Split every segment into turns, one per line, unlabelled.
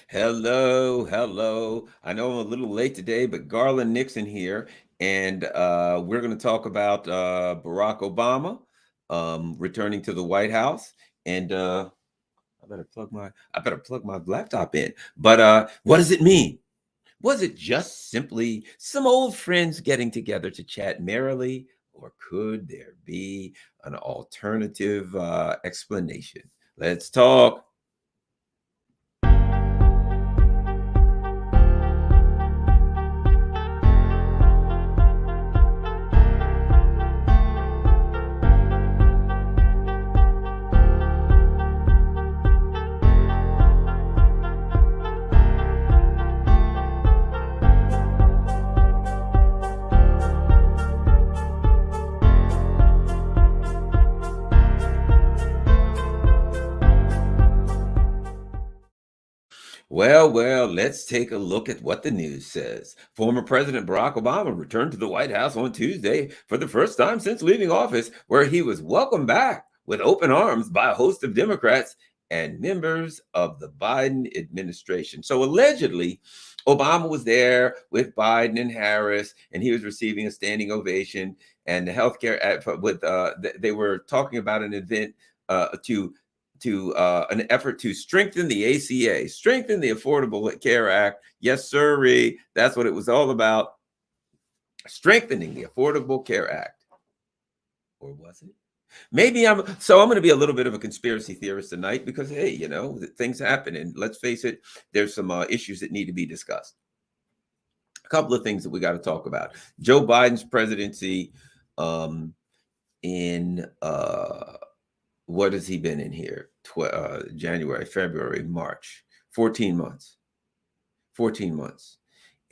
Hello, hello. I know I'm a little late today, but Garland Nixon here, and we're going to talk about Barack Obama returning to the White House. And I better plug my laptop in. But what does it mean? Was it just simply some old friends getting together to chat merrily, or could there be an alternative explanation? Let's talk. Well, let's take a look at what the news says. Former President Barack Obama returned to the White House on Tuesday for the first time since leaving office, where he was welcomed back with open arms by a host of Democrats and members of the Biden administration. So allegedly, Obama was there with Biden and Harris, and he was receiving a standing ovation. And the healthcare they were talking about an event to an effort to strengthen the ACA, strengthen the Affordable Care Act. Yes, sir. That's what it was all about. Strengthening the Affordable Care Act. Or was it? I'm going to be a little bit of a conspiracy theorist tonight because, hey, things happen. And let's face it, there's some issues that need to be discussed. A couple of things that we got to talk about. Joe Biden's presidency in what has he been in here? January, February, March, 14 months. 14 months.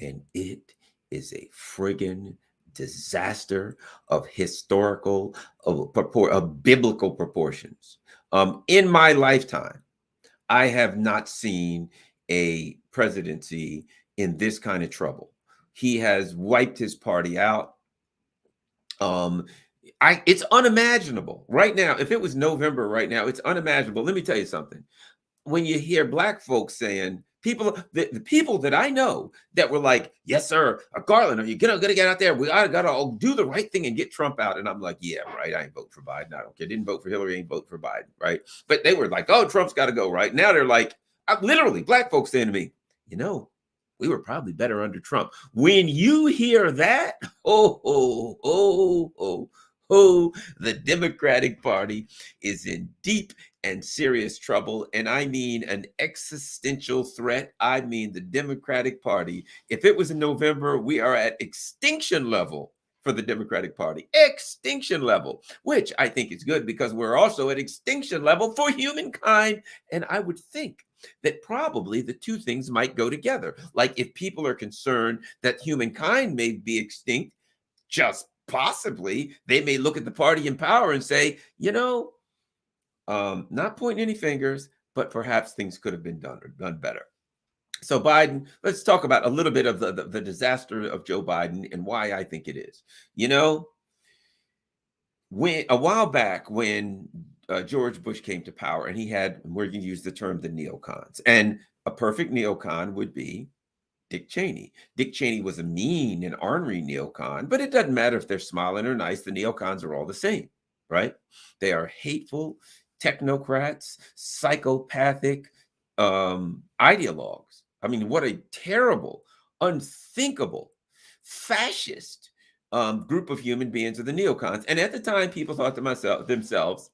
And it is a friggin' disaster of of biblical proportions. In my lifetime, I have not seen a presidency in this kind of trouble. He has wiped his party out. It's unimaginable right now. If it was November right now, it's unimaginable. Let me tell you something. When you hear black folks saying the people that I know that were like, yes, sir, Garland, are you gonna get out there? We gotta all do the right thing and get Trump out. And I'm like, yeah, right. I ain't vote for Biden. I don't care. Didn't vote for Hillary, ain't vote for Biden, right? But they were like, oh, Trump's gotta go, right? Now they're like, literally, black folks saying to me, you know, we were probably better under Trump. When you hear that, the Democratic Party is in deep and serious trouble. And I mean an existential threat. I mean the Democratic Party. If it was in November, we are at extinction level for the Democratic Party. Extinction level, which I think is good because we're also at extinction level for humankind. And I would think that probably the two things might go together. Like if people are concerned that humankind may be extinct, just possibly they may look at the party in power and say, not pointing any fingers, but perhaps things could have been done better. So Biden, let's talk about a little bit of the disaster of Joe Biden and why I think it is. When a while back when George Bush came to power, and we're going to use the term the neocons, and a perfect neocon would be Dick Cheney. Dick Cheney was a mean and ornery neocon, but it doesn't matter if they're smiling or nice. The neocons are all the same, right? They are hateful technocrats, psychopathic ideologues. I mean, what a terrible, unthinkable, fascist group of human beings are the neocons. And at the time, people thought to themselves,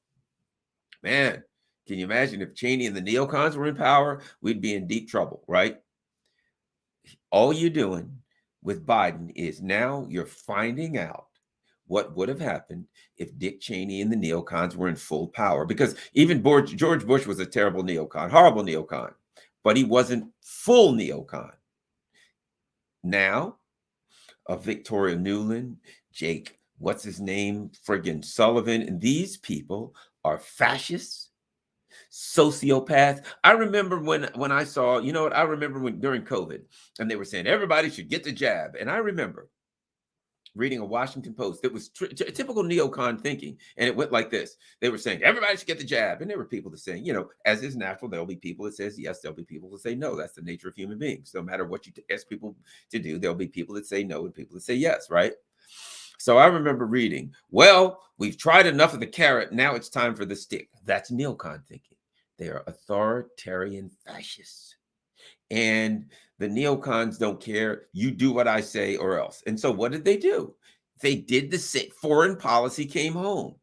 man, can you imagine if Cheney and the neocons were in power? We'd be in deep trouble, right? All you're doing with Biden is now you're finding out what would have happened if Dick Cheney and the neocons were in full power. Because even George Bush was a terrible neocon, horrible neocon, but he wasn't full neocon. Now, Victoria Nuland, Jake, what's his name, friggin' Sullivan, and these people are fascists, sociopaths. I remember when I saw, I remember when during COVID, and they were saying everybody should get the jab, and I remember reading a Washington Post that was typical neocon thinking. And it went like this. They were saying, everybody should get the jab. And there were people that saying, as is natural, there'll be people that says yes, there'll be people that say no. That's the nature of human beings. No matter what you ask people to do, there'll be people that say no and people that say yes, right? So I remember reading, well, we've tried enough of the carrot. Now it's time for the stick. That's neocon thinking. They are authoritarian fascists. And the neocons don't care. You do what I say or else. And so what did they do? They did the same. Foreign policy came home.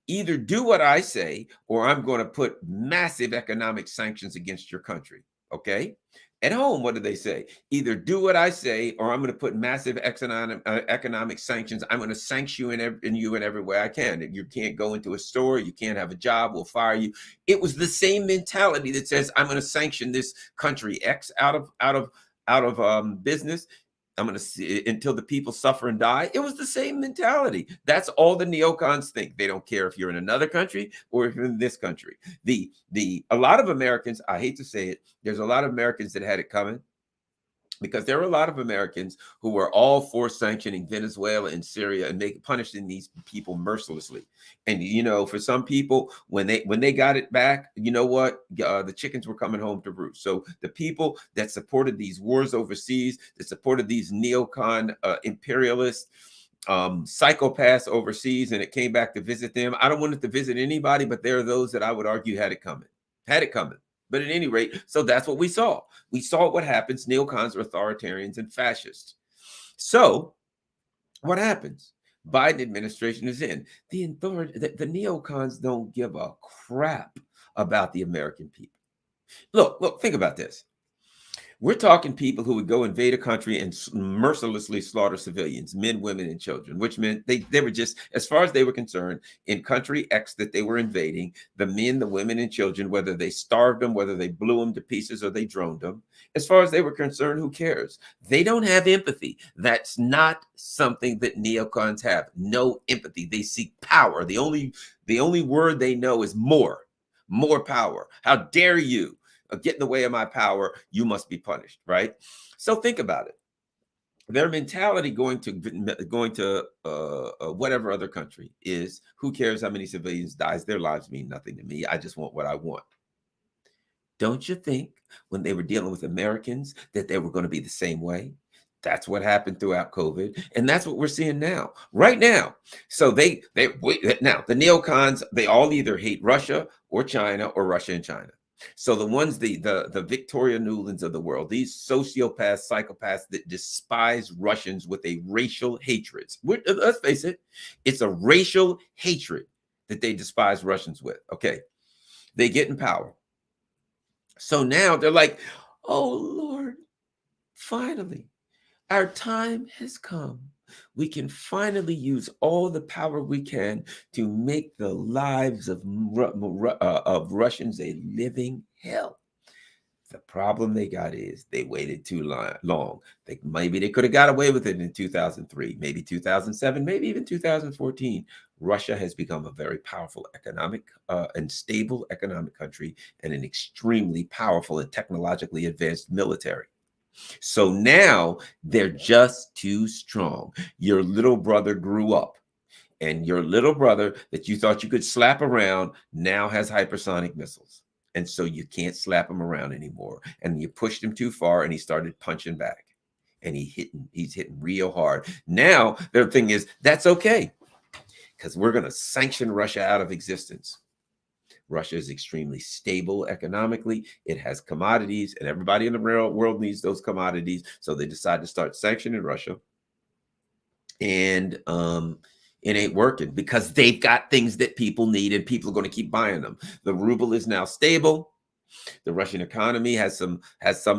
Either do what I say or I'm going to put massive economic sanctions against your country. Okay. At home, what do they say? Either do what I say or I'm going to put massive economic sanctions. I'm going to sanction you in every way I can. You can't go into a store. You can't have a job. We'll fire you. It was the same mentality that says I'm going to sanction this country X out of business. I'm going to see until the people suffer and die. It was the same mentality. That's all the neocons think. They don't care if you're in another country or if you're in this country. A lot of Americans, I hate to say it, there's a lot of Americans that had it coming, because there were a lot of Americans who were all for sanctioning Venezuela and Syria and punishing these people mercilessly. And for some people, when they got it back, you know what? The chickens were coming home to roost. So the people that supported these wars overseas, that supported these neocon imperialists, psychopaths overseas, and it came back to visit them. I don't want it to visit anybody, but there are those that I would argue had it coming. But at any rate, so that's what we saw. We saw what happens. Neocons are authoritarians and fascists. So what happens? Biden administration is in. The neocons don't give a crap about the American people. Look, think about this. We're talking people who would go invade a country and mercilessly slaughter civilians, men, women, and children, which meant they were just, as far as they were concerned, in country X that they were invading, the men, the women, and children, whether they starved them, whether they blew them to pieces or they droned them, as far as they were concerned, who cares? They don't have empathy. That's not something that neocons have. No empathy. They seek power. The only word they know is more power. How dare you get in the way of my power? You must be punished, right? So think about it. Their mentality going to whatever other country is, who cares how many civilians dies? Their lives mean nothing to me. I just want what I want. Don't you think when they were dealing with Americans that they were going to be the same way? That's what happened throughout COVID, and that's what we're seeing now, right now. So now the neocons, they all either hate Russia or China, or Russia and China. So the ones, the Victoria Nulands of the world, these sociopaths, psychopaths that despise Russians with a racial hatred. Let's face it, it's a racial hatred that they despise Russians with. Okay, they get in power. So now they're like, oh Lord, finally, our time has come. We can finally use all the power we can to make the lives of Russians a living hell. The problem they got is they waited too long. Maybe they could have got away with it in 2003, maybe 2007, maybe even 2014. Russia has become a very powerful economic and stable economic country, and an extremely powerful and technologically advanced military. So now they're just too strong. Your little brother grew up, and your little brother that you thought you could slap around now has hypersonic missiles. And so you can't slap him around anymore. And you pushed him too far, and he started punching back. And he's hitting real hard. Now their thing is, that's okay, because we're going to sanction Russia out of existence. Russia is extremely stable economically. It has commodities, and everybody in the world needs those commodities. So they decide to start sanctioning Russia. And it ain't working, because they've got things that people need, and people are going to keep buying them. The ruble is now stable. The Russian economy has some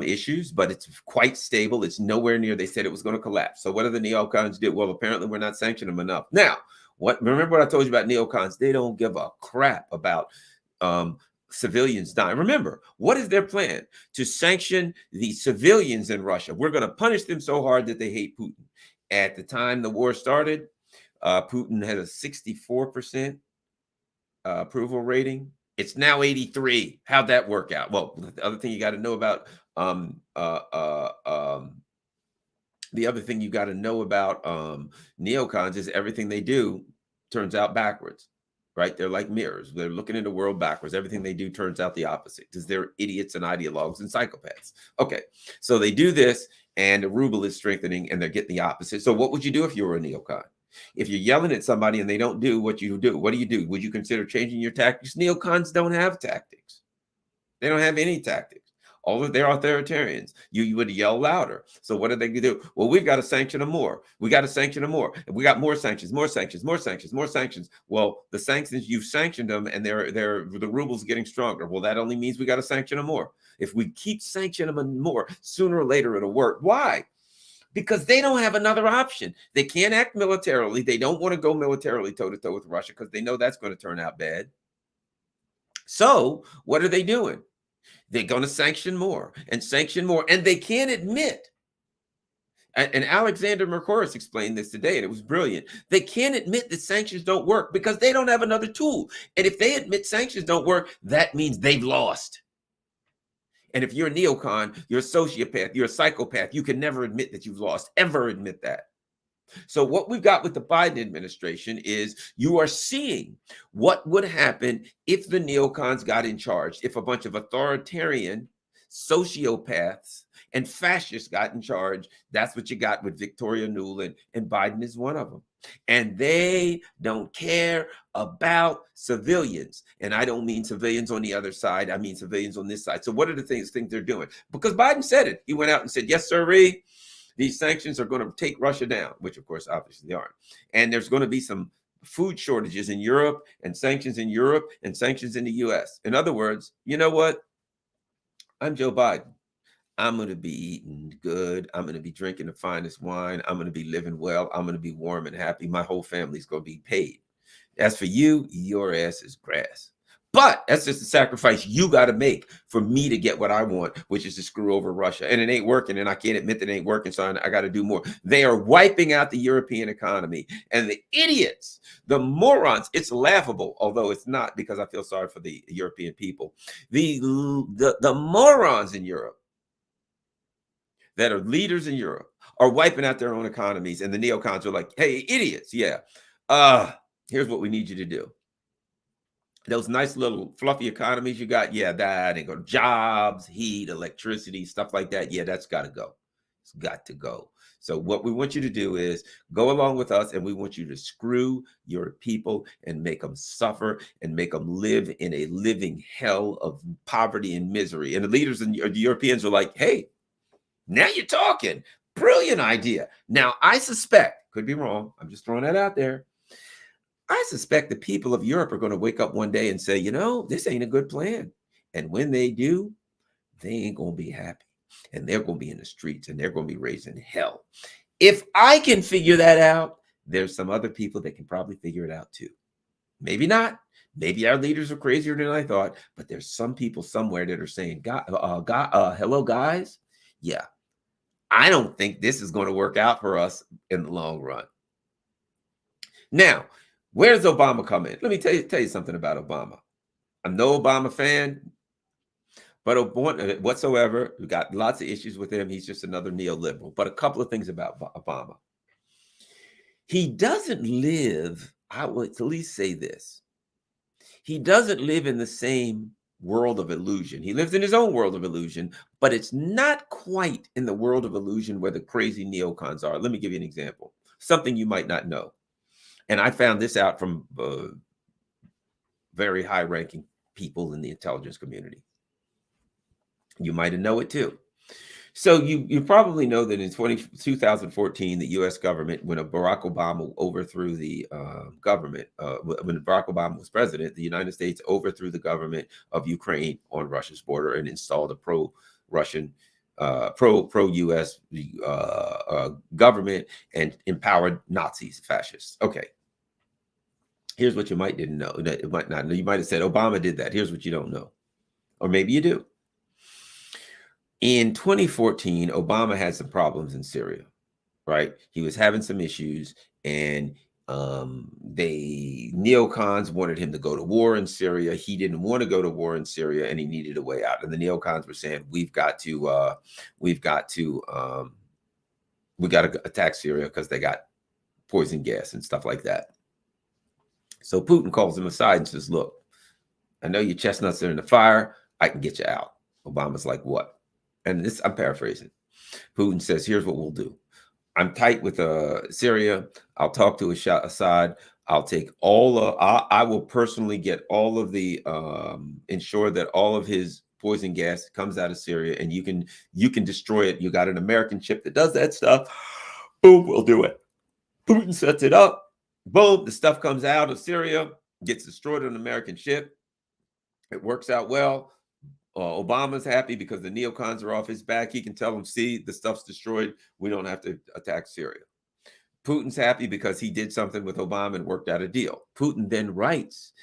issues, but it's quite stable. It's nowhere near, they said it was going to collapse. So what do the neocons do? Well, apparently we're not sanctioning them enough. Now, remember what I told you about neocons? They don't give a crap about civilians dying. Remember, what is their plan? To sanction the civilians in Russia. We're going to punish them so hard that they hate Putin. At the time the war started, Putin had a 64% approval rating. It's now 83. How'd that work out? Well, the other thing you got to know about The other thing you got to know about neocons is everything they do turns out backwards, right? They're like mirrors. They're looking at the world backwards. Everything they do turns out the opposite because they're idiots and ideologues and psychopaths. Okay, so they do this, and the ruble is strengthening, and they're getting the opposite. So what would you do if you were a neocon? If you're yelling at somebody and they don't do what you do, what do you do? Would you consider changing your tactics? Neocons don't have tactics. They don't have any tactics. All of they're authoritarians. You would yell louder. So what do they do? Well, we've got to sanction them more. We got to sanction them more. We got more sanctions, more sanctions, more sanctions, more sanctions. Well, the sanctions, you've sanctioned them, and the ruble's getting stronger. Well, that only means we got to sanction them more. If we keep sanctioning them more, sooner or later it'll work. Why? Because they don't have another option. They can't act militarily. They don't want to go militarily toe to toe with Russia because they know that's going to turn out bad. So what are they doing? They're going to sanction more, and they can't admit. And Alexander Mercouris explained this today, and it was brilliant. They can't admit that sanctions don't work because they don't have another tool. And if they admit sanctions don't work, that means they've lost. And if you're a neocon, you're a sociopath, you're a psychopath, you can never admit that you've lost, ever admit that. So what we've got with the Biden administration is you are seeing what would happen if the neocons got in charge, if a bunch of authoritarian sociopaths and fascists got in charge. That's what you got with Victoria Nuland, and Biden is one of them. And they don't care about civilians. And I don't mean civilians on the other side. I mean civilians on this side. So what are the things they're doing? Because Biden said it. He went out and said, yes, sirree. These sanctions are going to take Russia down, which, of course, obviously they aren't. And there's going to be some food shortages in Europe, and sanctions in Europe, and sanctions in the U.S. In other words, you know what? I'm Joe Biden. I'm going to be eating good. I'm going to be drinking the finest wine. I'm going to be living well. I'm going to be warm and happy. My whole family's going to be paid. As for you, your ass is grass. But that's just a sacrifice you got to make for me to get what I want, which is to screw over Russia. And it ain't working, and I can't admit that it ain't working, so I got to do more. They are wiping out the European economy. And the idiots, the morons, it's laughable, although it's not, because I feel sorry for the European people. The morons in Europe that are leaders in Europe are wiping out their own economies, and the neocons are like, hey, idiots, yeah. Here's what we need you to do. Those nice little fluffy economies you got, yeah, that ain't gonna. Jobs, heat, electricity, stuff like that, yeah, that's got to go. It's got to go. So what we want you to do is go along with us, and we want you to screw your people and make them suffer and make them live in a living hell of poverty and misery. And the leaders and the Europeans are like, hey, now you're talking. Brilliant idea. Now, I suspect, could be wrong, I'm just throwing that out there, I suspect the people of Europe are going to wake up one day and say, you know, this ain't a good plan. And when they do, they ain't going to be happy. And they're going to be in the streets, and they're going to be raising hell. If I can figure that out, there's some other people that can probably figure it out too. Maybe not. Maybe our leaders are crazier than I thought, but there's some people somewhere that are saying, hello, guys. Yeah, I don't think this is going to work out for us in the long run. Now, where does Obama come in? Let me tell you something about Obama. I'm no Obama fan, but whatsoever. We got lots of issues with him. He's just another neoliberal. But a couple of things about Obama. He doesn't live, I would at least say this. He doesn't live in the same world of illusion. He lives in his own world of illusion, but it's not quite in the world of illusion where the crazy neocons are. Let me give you an example. Something you might not know. And I found this out from very high-ranking people in the intelligence community. You might know it too. So you probably know that in 2014, the U.S. government, when Barack Obama overthrew the government, when Barack Obama was president, the United States overthrew the government of Ukraine on Russia's border and installed a pro-Russian, pro-U.S. Government and empowered Nazis, fascists. Okay. Here's what you didn't know. It might not know. You might have said Obama did that. Here's what you don't know. Or maybe you do. In 2014, Obama had some problems in Syria, right? He was having some issues, and neocons wanted him to go to war in Syria. He didn't want to go to war in Syria, and he needed a way out. And the neocons were saying, we've got to We got to attack Syria because they got poison gas and stuff like that. So Putin calls him aside and says, look, I know your chestnuts are in the fire. I can get you out. Obama's like, what? And this, I'm paraphrasing. Putin says, here's what we'll do. I'm tight with Syria. I'll talk to Assad. I'll take all. I will personally get all of the ensure that all of his poison gas comes out of Syria, and you can destroy it. You got an American ship that does that stuff. Boom, we'll do it. Putin sets it up. Boom, the stuff comes out of Syria, gets destroyed on an American ship. It works out well. Obama's happy because the neocons are off his back. He can tell them, see, the stuff's destroyed. We don't have to attack Syria. Putin's happy because he did something with Obama and worked out a deal. Putin then writes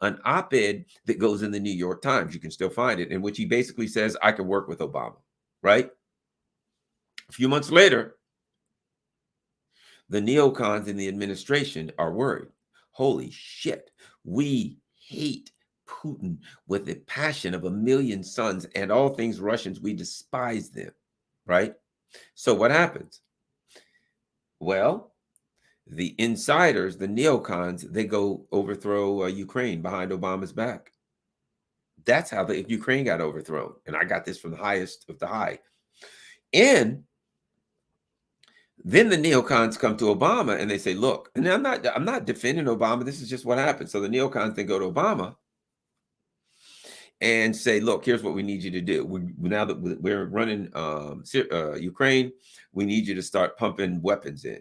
an op-ed that goes in the New York Times. You can still find it, in which he basically says, I can work with Obama, right? A few months later, the neocons in the administration are worried. Holy shit, we hate Putin with the passion of a million suns, and all things Russians, we despise them, right? So what happens? Well, the insiders, the neocons, they go overthrow Ukraine behind Obama's back. That's how the Ukraine got overthrown. And I got this from the highest of the high. And then the neocons come to Obama and they say, look, and I'm not defending Obama. This is just what happened. So the neocons then go to Obama and say, look, here's what we need you to do. Now that we're running Ukraine, we need you to start pumping weapons in.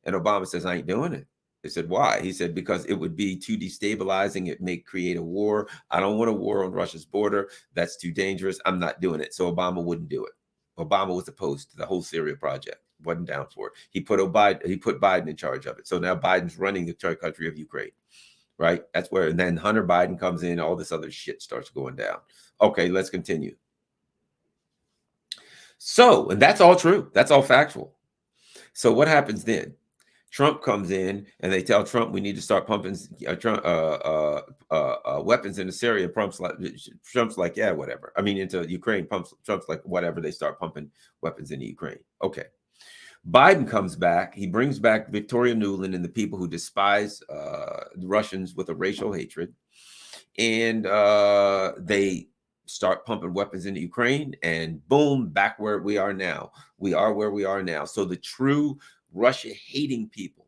And Obama says, I ain't doing it. They said, why? He said, because it would be too destabilizing. It may create a war. I don't want a war on Russia's border. That's too dangerous. I'm not doing it. So Obama wouldn't do it. Obama was opposed to the whole Syria project. Wasn't down for it. He put Biden in charge of it. So now Biden's running the country of Ukraine, right? That's where, and then Hunter Biden comes in, all this other shit starts going down. Okay, let's continue. So, and that's all true. That's all factual. So what happens then? Trump comes in and they tell Trump, we need to start pumping weapons into Syria. Trump's like, yeah, whatever. I mean, into Ukraine. Trump's like, whatever. They start pumping weapons into Ukraine. Okay. Biden comes back. He brings back Victoria Nuland and the people who despise the Russians with a racial hatred. And they start pumping weapons into Ukraine, and boom, back where we are now. We are where we are now. So the true Russia-hating people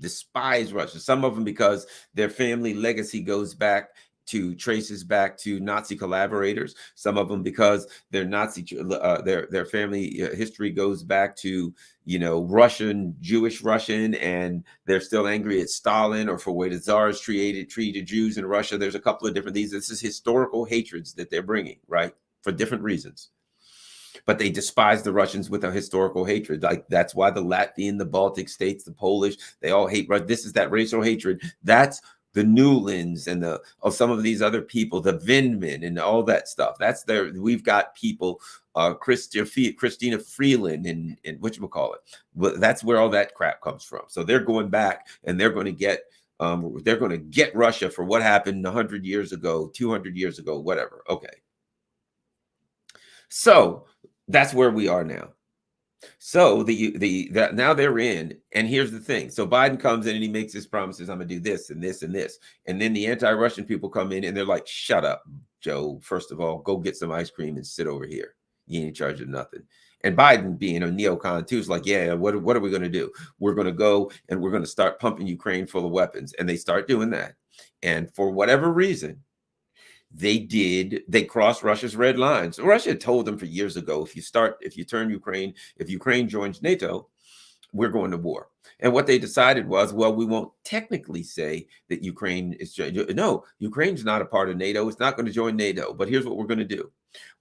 despise Russia. Some of them because their family legacy traces back to Nazi collaborators. Some of them because their their family history goes back to, Jewish Russian, and they're still angry at Stalin or for the way the Tsars treated Jews in Russia. There's a couple of different these. This is historical hatreds that they're bringing, right, for different reasons. But they despise the Russians with a historical hatred. Like that's why the Latvian, the Baltic states, the Polish, they all hate Russia. This is that racial hatred. That's the Newlands and some of these other people, the Vindman and all that stuff. That's there. We've got people, Christina Freeland and whatchamacallit. But that's where all that crap comes from. So they're going back and they're going to get Russia for what happened 100 years ago, 200 years ago, whatever. Okay. So that's where we are now. So now they're in, and here's the thing. So Biden comes in and he makes his promises. I'm gonna do this and this and this, and then the anti-Russian people come in and they're like, "Shut up, Joe. First of all, go get some ice cream and sit over here. You ain't in charge of nothing." And Biden, being a neocon too, is like, "Yeah, what are we gonna do? We're gonna go and we're gonna start pumping Ukraine full of weapons," and they start doing that. And for whatever reason, they crossed Russia's red lines. Russia told them for years ago, if Ukraine joins NATO, we're going to war. And what they decided was, well, we won't technically say that Ukraine is, no, Ukraine's not a part of NATO. It's not going to join NATO. But here's what we're going to do.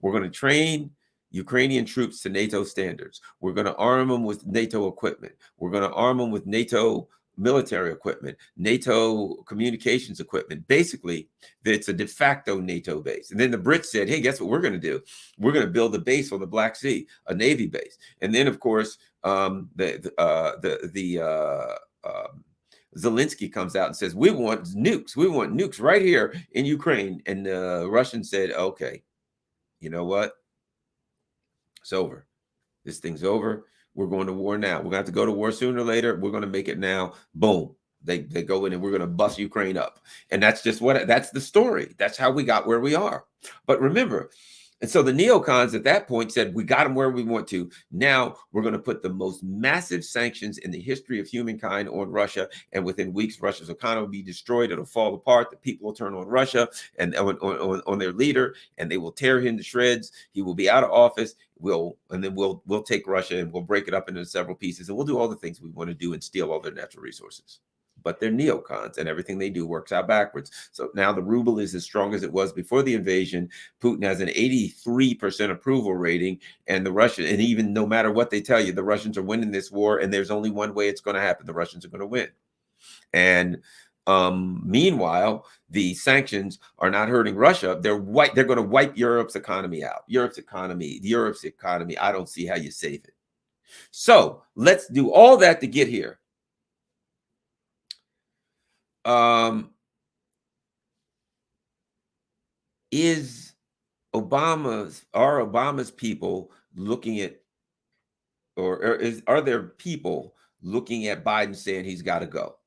We're going to train Ukrainian troops to NATO standards. We're going to arm them with NATO equipment. We're going to arm them with NATO military equipment, NATO communications equipment. Basically, it's a de facto NATO base. And then the Brits said, hey, guess what we're going to do? We're going to build a base on the Black Sea, a Navy base. And then, of course, Zelensky comes out and says, we want nukes. We want nukes right here in Ukraine. And the Russians said, okay, you know what? It's over. This thing's over. We're going to war now. We're going to have to go to war sooner or later. We're going to make it now. Boom. They go in and we're going to bust Ukraine up. And that's just that's the story. That's how we got where we are. But remember, and so the neocons at that point said, we got them where we want to. Now we're going to put the most massive sanctions in the history of humankind on Russia. And within weeks, Russia's economy will be destroyed. It'll fall apart. The people will turn on Russia and on their leader, and they will tear him to shreds. He will be out of office. We'll take Russia and we'll break it up into several pieces. And we'll do all the things we want to do and steal all their natural resources. But they're neocons, and everything they do works out backwards. So now the ruble is as strong as it was before the invasion. Putin has an 83% approval rating, and and even no matter what they tell you, the Russians are winning this war, and there's only one way it's going to happen. The Russians are going to win. And meanwhile, the sanctions are not hurting Russia. They're going to wipe Europe's economy out. Europe's economy. I don't see how you save it. So let's do all that to get here. Is Obama's people looking at, are there people looking at Biden saying he's got to go?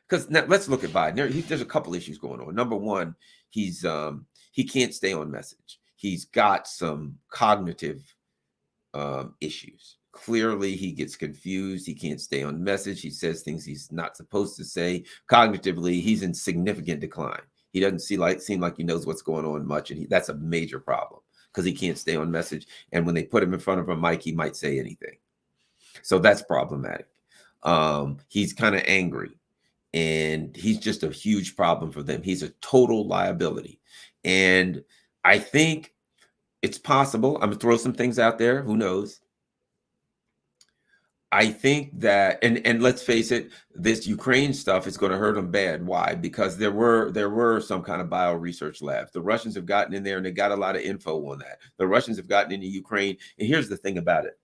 Because now let's look at Biden. There's a couple issues going on. Number one, he can't stay on message. He's got some cognitive issues. Clearly, he gets confused. He can't stay on message. He says things he's not supposed to say. Cognitively, he's in significant decline. He doesn't seem like he knows what's going on much, and that's a major problem because he can't stay on message. And when they put him in front of a mic, he might say anything. So that's problematic. He's kind of angry, and he's just a huge problem for them. He's a total liability. And I think it's possible. I'm going to throw some things out there. Who knows? I think that, and let's face it, this Ukraine stuff is going to hurt them bad. Why? Because there were some kind of bio research labs. The Russians have gotten in there and they got a lot of info on that. The Russians have gotten into Ukraine. And here's the thing about it.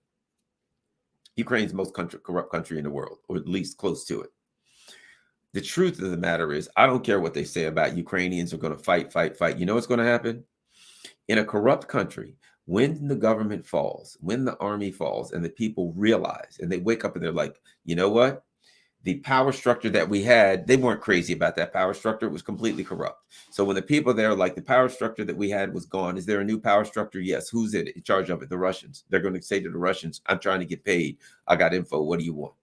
Ukraine's the most corrupt country in the world, or at least close to it. The truth of the matter is, I don't care what they say about Ukrainians are going to fight. You know what's going to happen? In a corrupt country, when the government falls, when the army falls, and the people realize, and they wake up and they're like, you know what? The power structure that we had, they weren't crazy about that power structure. It was completely corrupt. So when the people there, like, the power structure that we had was gone. Is there a new power structure? Yes. Who's in charge of it? The Russians. They're going to say to the Russians, I'm trying to get paid. I got info. What do you want?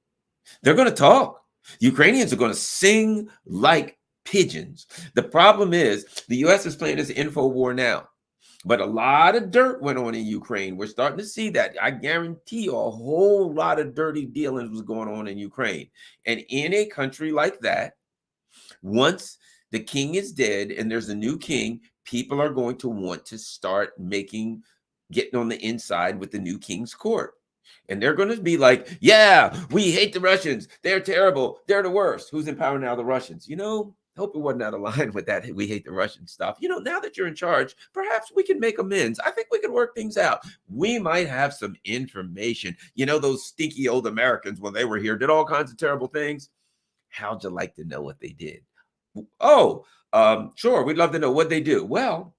They're going to talk. Ukrainians are going to sing like pigeons. The problem is the U.S. is playing this info war now. But a lot of dirt went on in Ukraine. We're starting to see that. I guarantee you a whole lot of dirty dealings was going on in Ukraine. And in a country like that, once the king is dead and there's a new king, people are going to want to start getting on the inside with the new king's court. And they're going to be like, yeah, we hate the Russians. They're terrible. They're the worst. Who's in power now? The Russians. Hope it wasn't out of line with that. We hate the Russian stuff. Now that you're in charge, perhaps we can make amends. I think we can work things out. We might have some information. Those stinky old Americans, when they were here, did all kinds of terrible things. How'd you like to know what they did? Oh, sure. We'd love to know what they do. Well,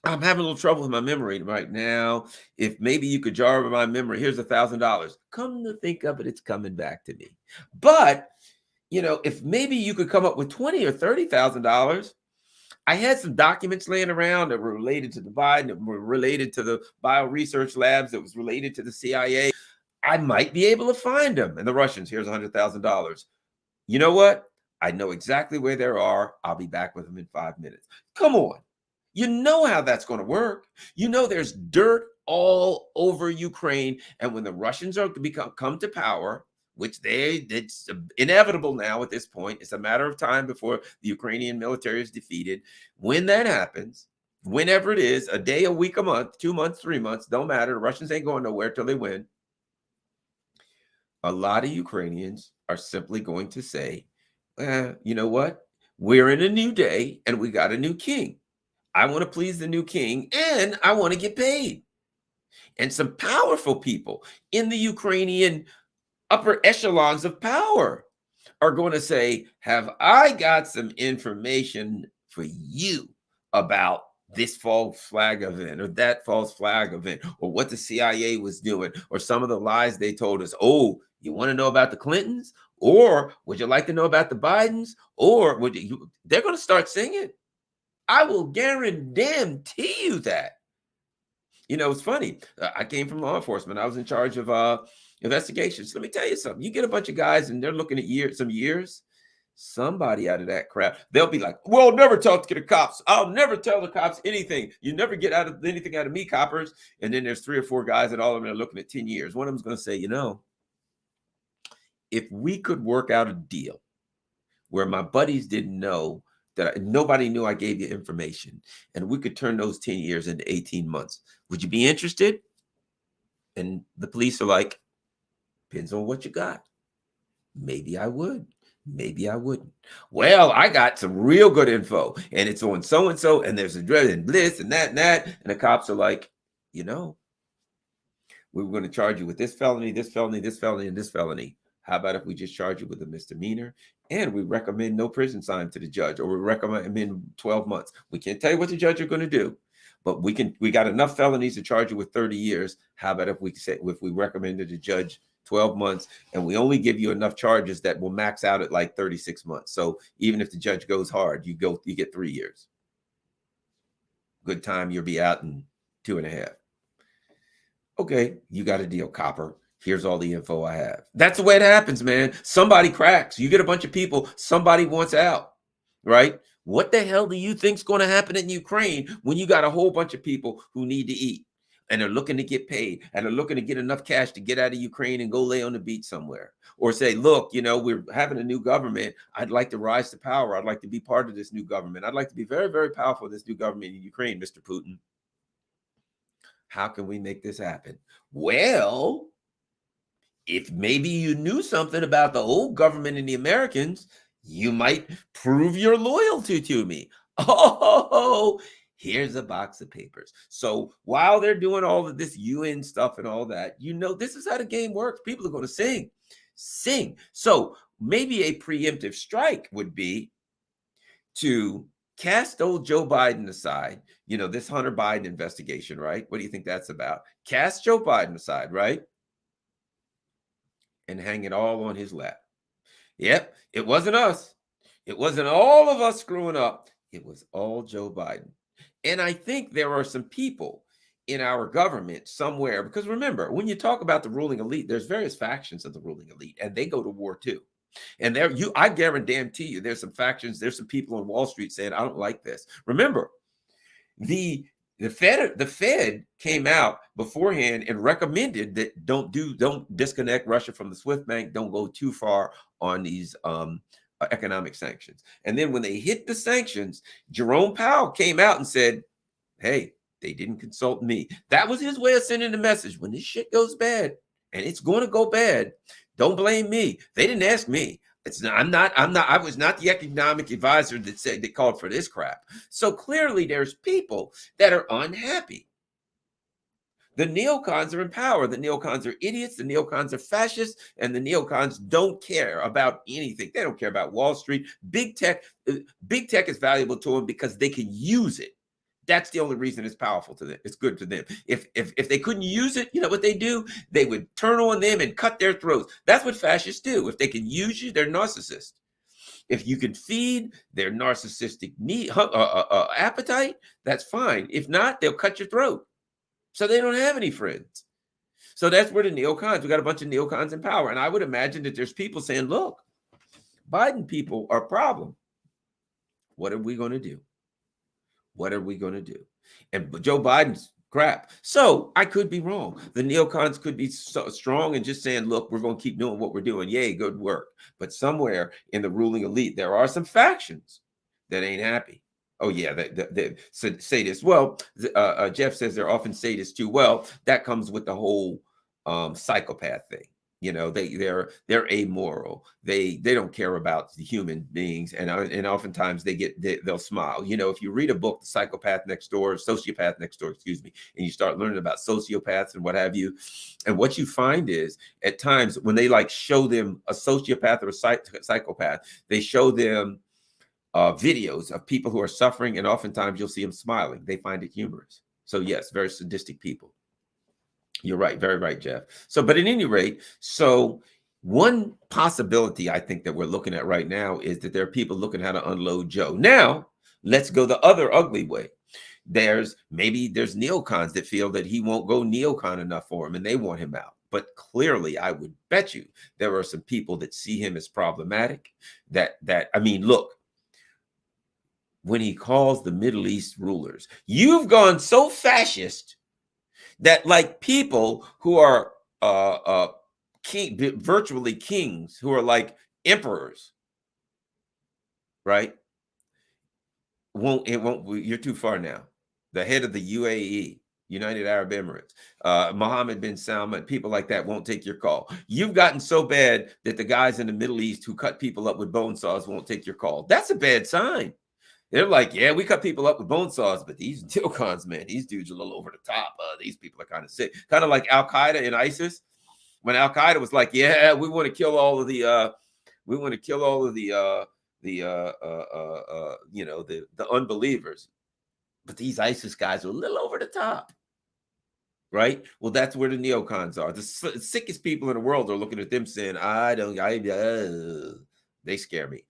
I'm having a little trouble with my memory right now. If maybe you could jar my memory, here's $1,000. Come to think of it, it's coming back to me. But if maybe you could come up with $20,000 or $30,000, I had some documents laying around that were related to the Biden, that were related to the bio research labs, that was related to the CIA. I might be able to find them. And the Russians, here's $100,000. You know what? I know exactly where they are. I'll be back with them in 5 minutes. Come on. You know how that's going to work. There's dirt all over Ukraine. And when the Russians come to power, which it's inevitable now at this point. It's a matter of time before the Ukrainian military is defeated. When that happens, whenever it is, a day, a week, a month, 2 months, 3 months, don't matter. The Russians ain't going nowhere till they win. A lot of Ukrainians are simply going to say, you know what? We're in a new day and we got a new king. I want to please the new king and I want to get paid. And some powerful people in the Ukrainian upper echelons of power are going to say, have I got some information for you about this false flag event or that false flag event, or what the CIA was doing, or some of the lies they told us. Oh, you want to know about the Clintons? Or would you like to know about the Bidens? Or would you? They're going to start singing. I will guarantee you that. You know, it's funny. I came from law enforcement. I was in charge of investigations. Let me tell you something. You get a bunch of guys and they're looking at some years. Somebody out of that crap, they'll be like, well, I'll never talk to the cops. I'll never tell the cops anything. You never get anything out of me, coppers. And then there's 3 or 4 guys and all of them are looking at 10 years. One of them's going to say, you know, if we could work out a deal where my buddies didn't know that nobody knew I gave you information, and we could turn those 10 years into 18 months, would you be interested? And the police are like, depends on what you got. Maybe I would. Maybe I wouldn't. Well, I got some real good info, and it's on so-and-so, and there's a dread and bliss and that and that. And the cops are like, you know, we were going to charge you with this felony, this felony, this felony, and this felony. How about if we just charge you with a misdemeanor? And we recommend no prison time to the judge, or we recommend 12 months. We can't tell you what the judge are going to do, but we got enough felonies to charge you with 30 years. How about if we recommended the judge 12 months, and we only give you enough charges that will max out at like 36 months. So even if the judge goes hard, you get 3 years. Good time, you'll be out in 2.5. Okay, you got a deal, copper. Here's all the info I have. That's the way it happens, man. Somebody cracks. You get a bunch of people, somebody wants out, right? What the hell do you think's going to happen in Ukraine when you got a whole bunch of people who need to eat? And they're looking to get paid, and they're looking to get enough cash to get out of Ukraine and go lay on the beach somewhere, or say, look, you know, we're having a new government. I'd like to rise to power. I'd like to be part of this new government. I'd like to be very, very powerful in this new government in Ukraine, Mr. Putin. How can we make this happen? Well, if maybe you knew something about the old government and the Americans, you might prove your loyalty to me. Oh, here's a box of papers. So while they're doing all of this UN stuff and all that, you know, this is how the game works. People are going to sing. So maybe a preemptive strike would be to cast old Joe Biden aside. You know, this Hunter Biden investigation, right? What do you think that's about? Cast Joe Biden aside, right? And hang it all on his lap. Yep, it wasn't us. It wasn't all of us screwing up. It was all Joe Biden. And I think there are some people in our government somewhere, because remember, when you talk about the ruling elite, there's various factions of the ruling elite, and they go to war too. And I guarantee you, there's some factions, there's some people on Wall Street saying, I don't like this. Remember, the Fed came out beforehand and recommended that don't disconnect Russia from the SWIFT bank, don't go too far on these economic sanctions. And then when they hit the sanctions, Jerome Powell came out and said, hey, they didn't consult me. That was his way of sending the message. When this shit goes bad, and it's going to go bad, don't blame me. They didn't ask me. I was not the economic advisor that called for this crap. So clearly there's people that are unhappy. The neocons are in power. The neocons are idiots. The neocons are fascists. And the neocons don't care about anything. They don't care about Wall Street. Big tech is valuable to them because they can use it. That's the only reason it's powerful to them. It's good to them. If they couldn't use it, you know what they do? They would turn on them and cut their throats. That's what fascists do. If they can use you, they're narcissists. If you can feed their narcissistic appetite, that's fine. If not, they'll cut your throat. So they don't have any friends. So that's where the neocons, we got a bunch of neocons in power. And I would imagine that there's people saying, look, Biden people are a problem. What are we going to do? What are we going to do? And Joe Biden's crap. So I could be wrong. The neocons could be so strong and just saying, look, we're going to keep doing what we're doing. Yay, good work. But somewhere in the ruling elite, there are some factions that ain't happy. Oh, yeah, they sadists. Well, Jeff says they're often sadists too. Well, that comes with the whole psychopath thing. You know, they're amoral. They don't care about the human beings, and oftentimes they'll smile. You know, if you read a book, The Sociopath Next Door, excuse me, and you start learning about sociopaths and what have you, and what you find is at times when they like show them a sociopath or a psychopath, they show them videos of people who are suffering, and oftentimes you'll see them smiling. They find it humorous. So yes, very sadistic people. You're right, very right, Jeff. So, but at any rate, so one possibility I think that we're looking at right now is that there are people looking how to unload Joe. Now, let's go the other ugly way. There's neocons that feel that he won't go neocon enough for him and they want him out. But clearly, I would bet you there are some people that see him as problematic. I mean, look, when he calls the Middle East rulers, you've gone so fascist that like people who are virtually kings, who are like emperors, right? You're too far now. The head of the UAE, United Arab Emirates, Mohammed bin Salman, people like that won't take your call. You've gotten so bad that the guys in the Middle East who cut people up with bone saws won't take your call. That's a bad sign. They're like, yeah, we cut people up with bone saws, but these neocons, man, these dudes are a little over the top. These people are kind of sick. Kind of like Al Qaeda and ISIS. When Al Qaeda was like, yeah, we want to kill all of the, the unbelievers, but these ISIS guys are a little over the top, right? Well, that's where the neocons are. The sickest people in the world are looking at them saying, they scare me.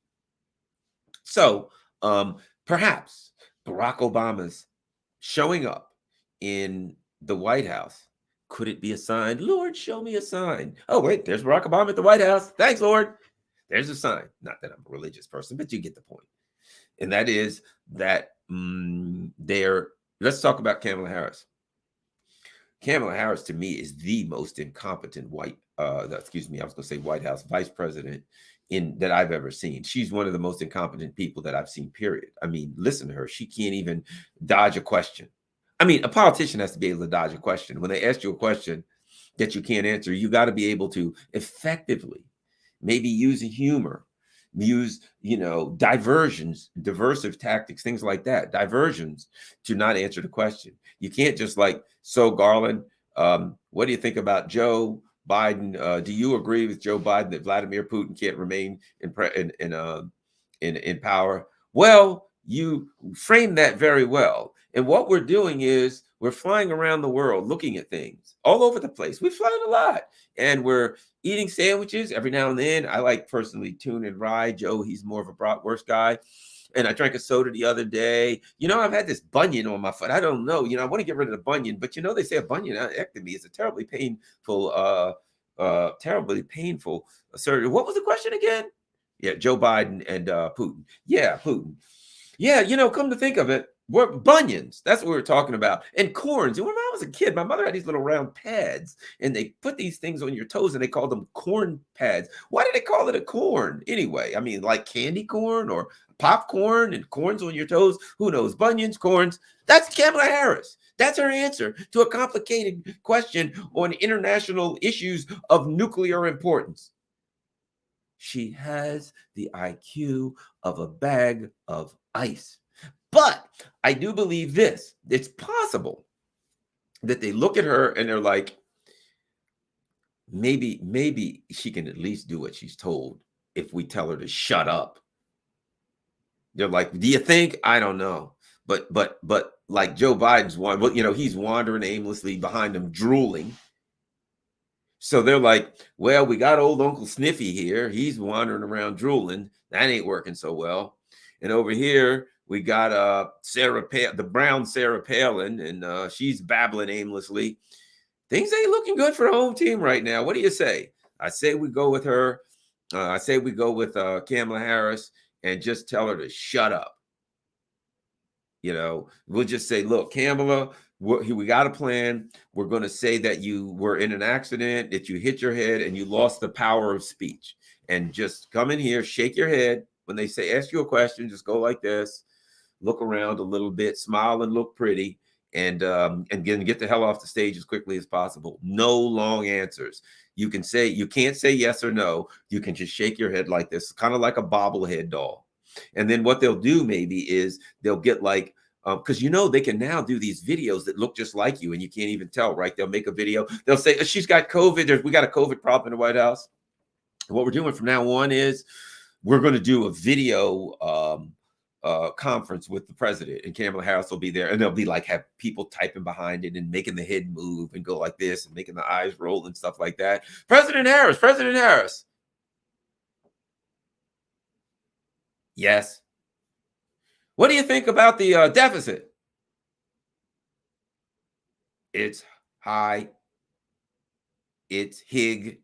So, perhaps Barack Obama's showing up in the White House, could it be a sign? Lord, show me a sign. Oh, wait, there's Barack Obama at the White House. Thanks, Lord. There's a sign. Not that I'm a religious person, but you get the point. And that is that let's talk about Kamala Harris. Kamala Harris, to me, is the most incompetent White House vice president that I've ever seen. She's one of the most incompetent people that I've seen, period. I mean, listen to her. She can't even dodge a question. I mean, a politician has to be able to dodge a question. When they ask you a question that you can't answer, you got to be able to effectively maybe use humor, use, diversions, diversive tactics, things like that, diversions to not answer the question. You can't just like, so Garland, what do you think about Joe Biden? Do you agree with Joe Biden that Vladimir Putin can't remain in power? Well, you frame that very well. And what we're doing is we're flying around the world looking at things all over the place. We fly a lot, and we're eating sandwiches every now and then. I like personally tuna and rye. Joe, he's more of a bratwurst guy. And I drank a soda the other day. I've had this bunion on my foot. I don't know. I want to get rid of the bunion, but they say a bunionectomy is a terribly painful surgery. What was the question again? Yeah, Joe Biden and Putin. Yeah, Putin. Yeah, come to think of it, we're bunions. That's what we were talking about. And corns. And when I was a kid, my mother had these little round pads, and they put these things on your toes, and they called them corn pads. Why did they call it a corn anyway? I mean, like candy corn or popcorn and corns on your toes. Who knows? Bunions, corns. That's Kamala Harris. That's her answer to a complicated question on international issues of nuclear importance. She has the IQ of a bag of ice. But I do believe this. It's possible that they look at her and they're like, maybe she can at least do what she's told if we tell her to shut up. They're like, do you think? I don't know. But like Joe Biden's one, he's wandering aimlessly behind them, drooling. So they're like, well, we got old Uncle Sniffy here. He's wandering around drooling. That ain't working so well. And over here, we got the brown Sarah Palin, and she's babbling aimlessly. Things ain't looking good for the home team right now. What do you say? I say we go with her. I say we go with Kamala Harris and just tell her to shut up. We'll just say, look, Kamala, we got a plan. We're going to say that you were in an accident, that you hit your head and you lost the power of speech. And just come in here, shake your head. When they say, ask you a question, just go like this, look around a little bit, smile and look pretty, and get the hell off the stage as quickly as possible. No long answers. You can't say yes or no. You can just shake your head like this, kind of like a bobblehead doll. And then what they'll do maybe is they'll get like, because they can now do these videos that look just like you and you can't even tell, right? They'll make a video. They'll say, she's got COVID. We got a COVID problem in the White House. What we're doing from now on is we're going to do a video conference with the president, and Kamala Harris will be there, and they'll be like have people typing behind it and making the head move and go like this and making the eyes roll and stuff like that. President Harris, President Harris. Yes. What do you think about the deficit? It's high. It's hig,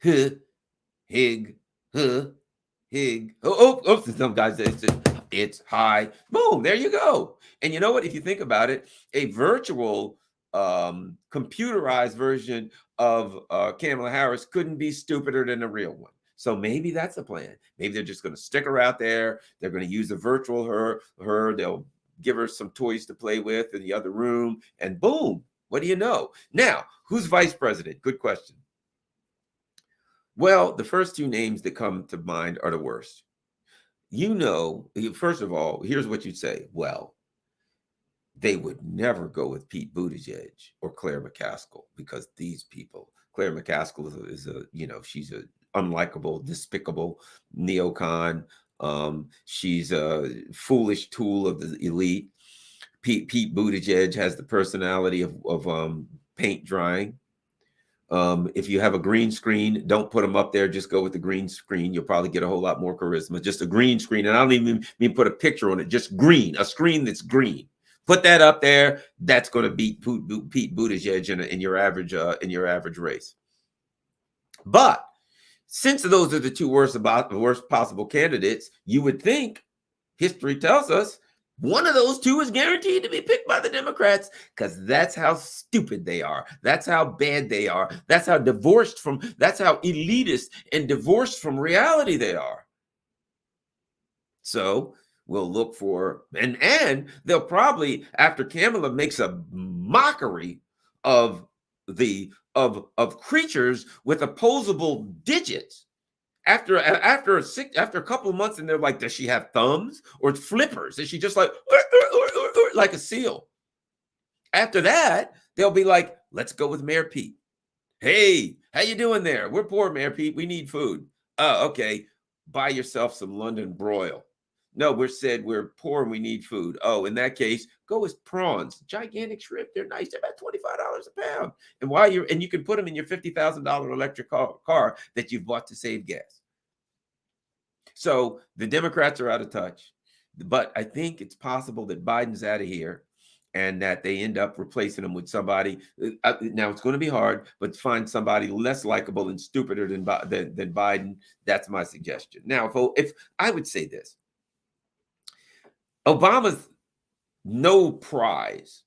huh, hig, huh, hig. Some guys, it's high. Boom, there you go. And you know what? If you think about it, a virtual computerized version of Kamala Harris couldn't be stupider than a real one. So maybe that's a plan. Maybe they're just going to stick her out there. They're going to use a virtual her. They'll give her some toys to play with in the other room, and boom, what do you know? Now, who's vice president? Good question. Well, the first two names that come to mind are the worst. You know, first of all, here's what you'd say. Well, they would never go with Pete Buttigieg or Claire McCaskill, because these people, Claire McCaskill is a she's a unlikable, despicable neocon. She's a foolish tool of the elite. Pete Buttigieg has the personality of paint drying. If you have a green screen, don't put them up there. Just go with the green screen. You'll probably get a whole lot more charisma. Just a green screen. And I don't even mean put a picture on it. Just green, a screen that's green. Put that up there. That's going to beat Pete Buttigieg in your average race. But since those are the two worst possible candidates, you would think, history tells us, one of those two is guaranteed to be picked by the Democrats, because that's how stupid they are. That's how bad they are. That's how elitist and divorced from reality they are. So we'll look for, and they'll probably, after Kamala makes a mockery of creatures with opposable digits, after a couple of months, and they're like, does she have thumbs or flippers? Is she just like like a seal? After that, they'll be like, let's go with Mayor Pete. Hey, how you doing there? We're poor, Mayor Pete. We need food. Oh, okay. Buy yourself some London broil. No, we're poor and we need food. Oh, in that case, go with prawns, gigantic shrimp. They're nice. They're about $25 a pound. And you can put them in your $50,000 electric car that you've bought to save gas. So the Democrats are out of touch, but I think it's possible that Biden's out of here and that they end up replacing him with somebody. Now it's going to be hard, but find somebody less likable and stupider than Biden. That's my suggestion. Now, if I would say this, Obama's no prize,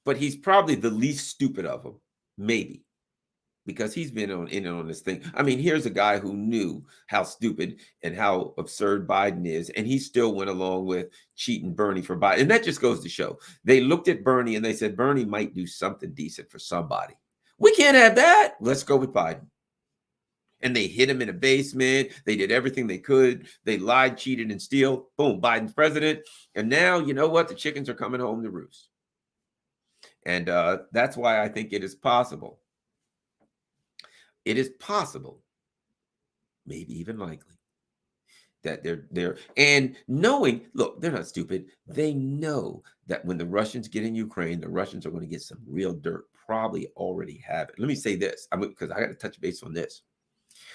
but he's probably the least stupid of them, maybe, because he's been on this thing. I mean, here's a guy who knew how stupid and how absurd Biden is, and he still went along with cheating Bernie for Biden. And that just goes to show, they looked at Bernie and they said, Bernie might do something decent for somebody. We can't have that. Let's go with Biden. And they hid him in a basement. They did everything they could. They lied, cheated, and steal. Boom, Biden's president. And now, you know what? The chickens are coming home to roost. And that's why I think it is possible. It is possible, maybe even likely, that they're and knowing, look, they're not stupid. They know that when the Russians get in Ukraine, the Russians are going to get some real dirt. Probably already have it. Let me say this, because I got to touch base on this.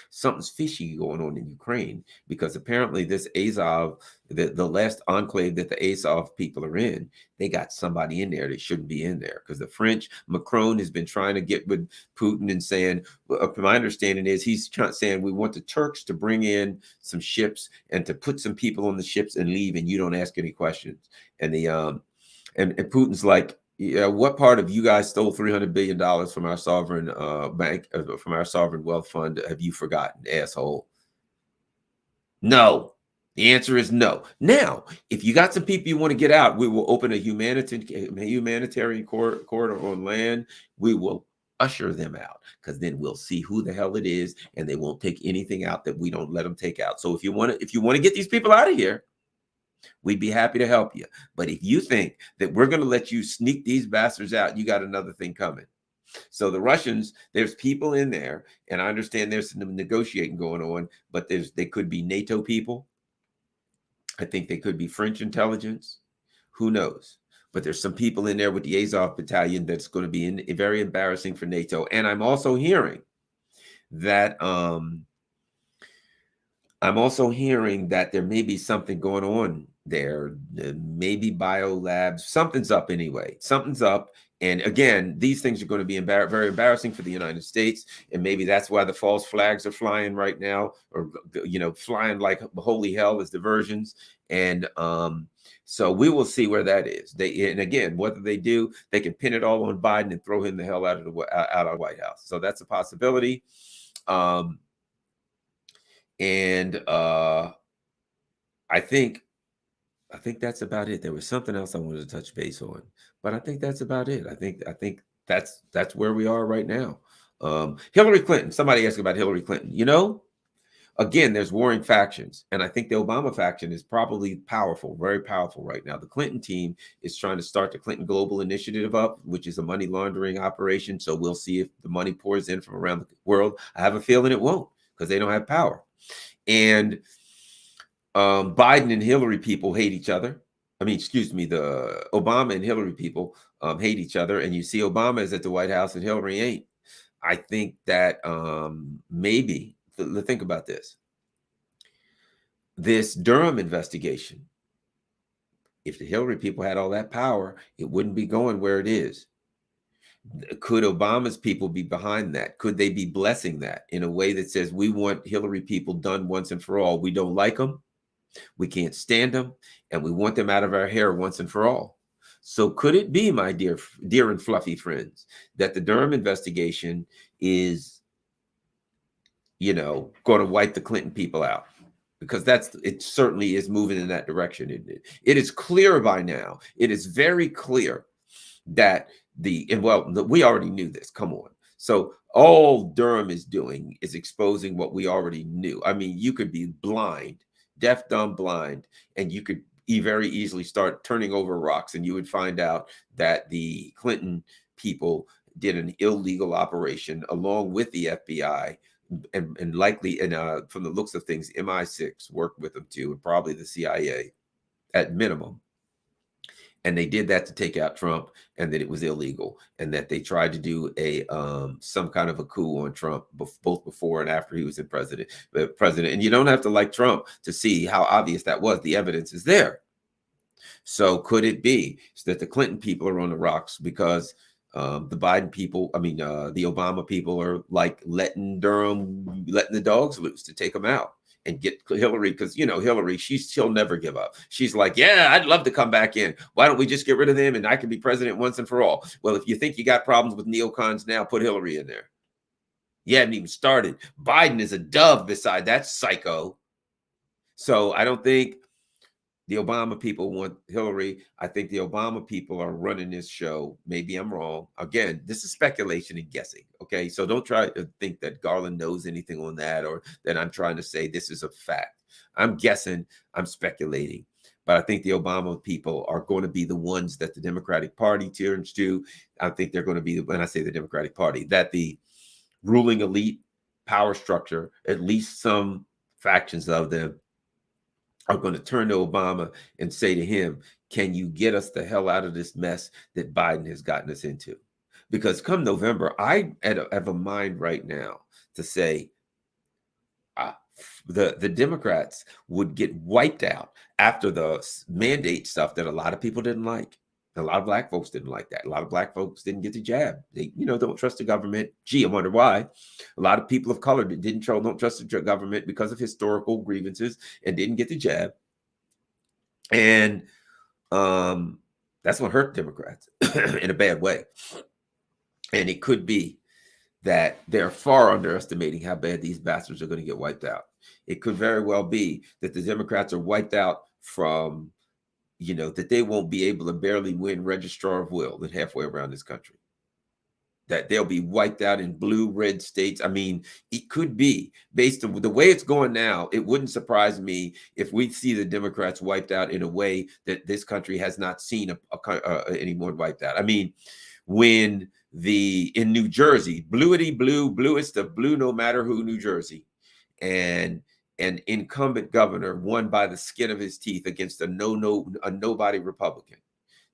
Something's fishy going on in Ukraine, because apparently this Azov, the last enclave that the Azov people are in, they got somebody in there that shouldn't be in there, because the French, Macron has been trying to get with Putin and saying, my understanding is he's saying we want the Turks to bring in some ships and to put some people on the ships and leave, and you don't ask any questions. And and Putin's like, yeah, what part of you guys stole $300 billion from our sovereign bank, from our sovereign wealth fund, have you forgotten, asshole? No. The answer is no. Now, if you got some people you want to get out, we will open a humanitarian corridor on land. We will usher them out, because then we'll see who the hell it is, and they won't take anything out that we don't let them take out. So if you want to get these people out of here, we'd be happy to help you. But if you think that we're going to let you sneak these bastards out, you got another thing coming. So the Russians, there's people in there, and I understand there's some negotiating going on, but they could be NATO people. I think they could be French intelligence. Who knows? But there's some people in there with the Azov battalion that's going to be very embarrassing for NATO. And I'm also hearing that there may be something going on there. Maybe biolabs. Something's up anyway. Something's up. And again, these things are going to be very embarrassing for the United States. And maybe that's why the false flags are flying right now, or, flying like holy hell as diversions. And so we will see where that is. And again, whether they do, they can pin it all on Biden and throw him the hell out of the White House. So that's a possibility. And I think that's about it. There was something else I wanted to touch base on, but I think that's about it. I think that's where we are right now. Hillary Clinton. Somebody asked about Hillary Clinton. Again, there's warring factions, and I think the Obama faction is probably powerful, very powerful right now. The Clinton team is trying to start the Clinton Global Initiative up, which is a money laundering operation. So we'll see if the money pours in from around the world. I have a feeling it won't, because they don't have power. And Biden and Hillary people hate each other. The Obama and Hillary people hate each other. And you see Obama is at the White House and Hillary ain't. I think that maybe, think about this. This Durham investigation, if the Hillary people had all that power, it wouldn't be going where it is. Could Obama's people be behind that? Could they be blessing that in a way that says, we want Hillary people done once and for all? We don't like them. We can't stand them, and we want them out of our hair once and for all. So could it be, my dear and fluffy friends, that the Durham investigation is, going to wipe the Clinton people out? Because it certainly is moving in that direction, isn't it? It is clear by now. It is very clear that we already knew this. Come on. So all Durham is doing is exposing what we already knew. I mean, you could be blind, deaf, dumb, blind, and you could very easily start turning over rocks, and you would find out that the Clinton people did an illegal operation along with the FBI, and likely, from the looks of things, MI6 worked with them too, and probably the CIA at minimum. And they did that to take out Trump, and that it was illegal, and that they tried to do some kind of a coup on Trump, both before and after he was in president. And you don't have to like Trump to see how obvious that was. The evidence is there. So could it be that the Clinton people are on the rocks because the Biden people, the Obama people are like letting the dogs loose to take them out and get Hillary? Because Hillary, she'll never give up. She's like, yeah, I'd love to come back in. Why don't we just get rid of them and I can be president once and for all? Well, if you think you got problems with neocons now, put Hillary in there. You haven't even started. Biden is a dove beside that psycho. So I don't think the Obama people want Hillary. I think the Obama people are running this show. Maybe I'm wrong. Again, this is speculation and guessing. Okay. So don't try to think that Garland knows anything on that, or that I'm trying to say this is a fact. I'm guessing, I'm speculating. But I think the Obama people are going to be the ones that the Democratic Party turns to. I think they're going to be, when I say the Democratic Party, that the ruling elite power structure, at least some factions of them, are going to turn to Obama and say to him, can you get us the hell out of this mess that Biden has gotten us into? Because come November, I have a mind right now to say the Democrats would get wiped out after the mandate stuff that a lot of people didn't like. A lot of black folks didn't like that. A lot of black folks didn't get the jab. They, don't trust the government. Gee, I wonder why. A lot of people of color don't trust the government because of historical grievances and didn't get the jab. And that's what hurt Democrats in a bad way. And it could be that they're far underestimating how bad these bastards are going to get wiped out. It could very well be that the Democrats are wiped out from, that they won't be able to barely win registrar of will in halfway around this country. That they'll be wiped out in blue, red states. I mean, it could be, based on the way it's going now, it wouldn't surprise me if we see the Democrats wiped out in a way that this country has not seen anyone wiped out. I mean, when in New Jersey, bluest of blue, no matter who, New Jersey, and an incumbent governor won by the skin of his teeth against a nobody Republican.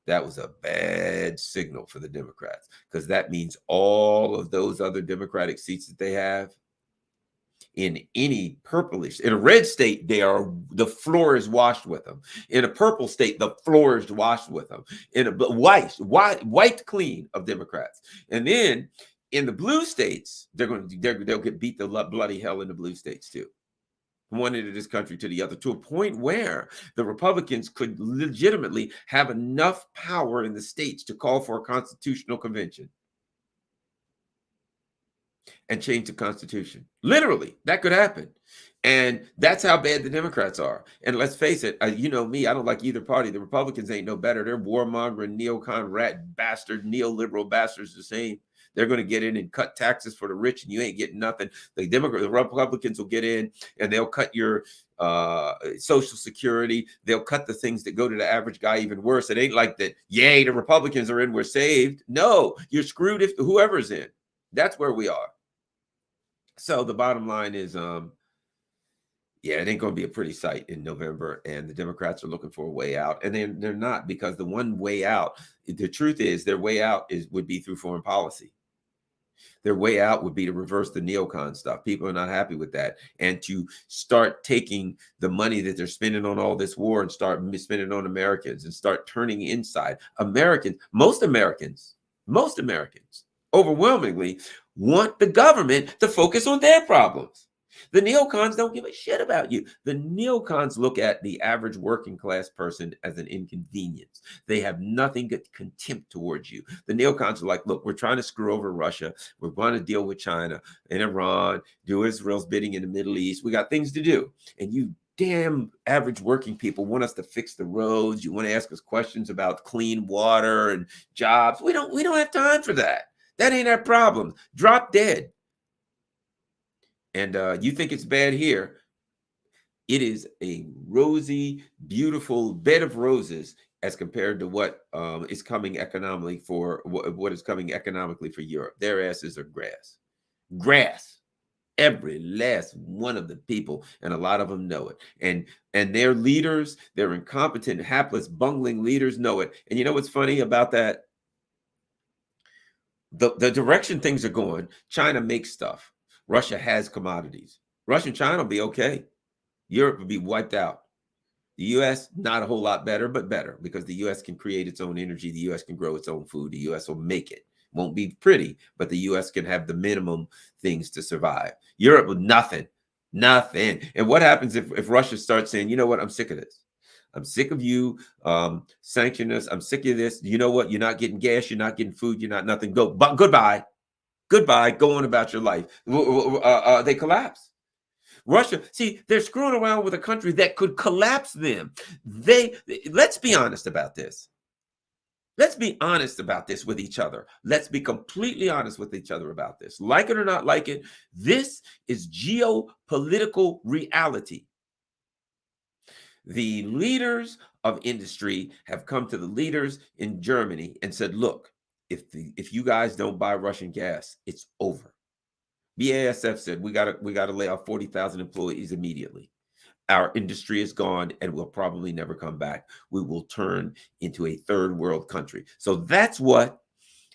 That was a bad signal for the Democrats, because that means all of those other Democratic seats that they have in any purplish, in a red state, the floor is washed with them. In a purple state, the floor is washed with them. In a white clean of Democrats. And then in the blue states, they'll get beat the bloody hell in the blue states too. From one end of this country to the other, to a point where the Republicans could legitimately have enough power in the states to call for a constitutional convention and change the Constitution. Literally, that could happen. And that's how bad the Democrats are. And let's face it, you know me, I don't like either party. The Republicans ain't no better. They're warmongering, neocon, rat bastard, neoliberal bastards the same. They're going to get in and cut taxes for the rich, and you ain't getting nothing. The Republicans will get in and they'll cut your Social Security. They'll cut the things that go to the average guy even worse. It ain't like that, yay, the Republicans are in, we're saved. No, you're screwed if whoever's in. That's where we are. So the bottom line is, yeah, it ain't going to be a pretty sight in November, and the Democrats are looking for a way out, and they're not, because the one way out, the truth is, their way out would be through foreign policy. Their way out would be to reverse the neocon stuff. People are not happy with that, and to start taking the money that they're spending on all this war and start spending on Americans and start turning inside. Most Americans overwhelmingly want the government to focus on their problems. The neocons don't give a shit about you. The neocons look at the average working class person as an inconvenience. They have nothing but contempt towards you. The neocons are like, look, we're trying to screw over Russia. We're going to deal with China and Iran, do Israel's bidding in the Middle East. We got things to do. And you damn average working people want us to fix the roads. You want to ask us questions about clean water and jobs. We don't have time for that. That ain't our problem. Drop dead. And you think it's bad here. It is a rosy, beautiful bed of roses as compared to what is coming economically for what is coming economically for Europe. Their asses are grass. Grass. Every last one of the people, and a lot of them know it. And their leaders, their incompetent, hapless, bungling leaders know it. And you know what's funny about that? The direction things are going, China makes stuff. Russia has commodities. Russia and China will be okay. Europe will be wiped out. The U.S., not a whole lot better, but better, because the U.S. can create its own energy. The U.S. can grow its own food. The U.S. will make it. Won't be pretty, but the U.S. can have the minimum things to survive. Europe with nothing. And what happens if Russia starts saying, you know what, I'm sick of this. I'm sick of you sanctioning us. I'm sick of this. You know what? You're not getting gas. You're not getting food. You're not nothing. Goodbye. Go on about your life. They collapse. Russia, see, they're screwing around with a country that could collapse them. Let's be honest about this. Let's be honest about this with each other. Let's be completely honest with each other about this. Like it or not like it, this is geopolitical reality. The leaders of industry have come to the leaders in Germany and said, look, if you guys don't buy Russian gas, it's over. BASF said we gotta lay off 40,000 employees immediately. Our industry is gone and will probably never come back. We will turn into a third world country. So that's what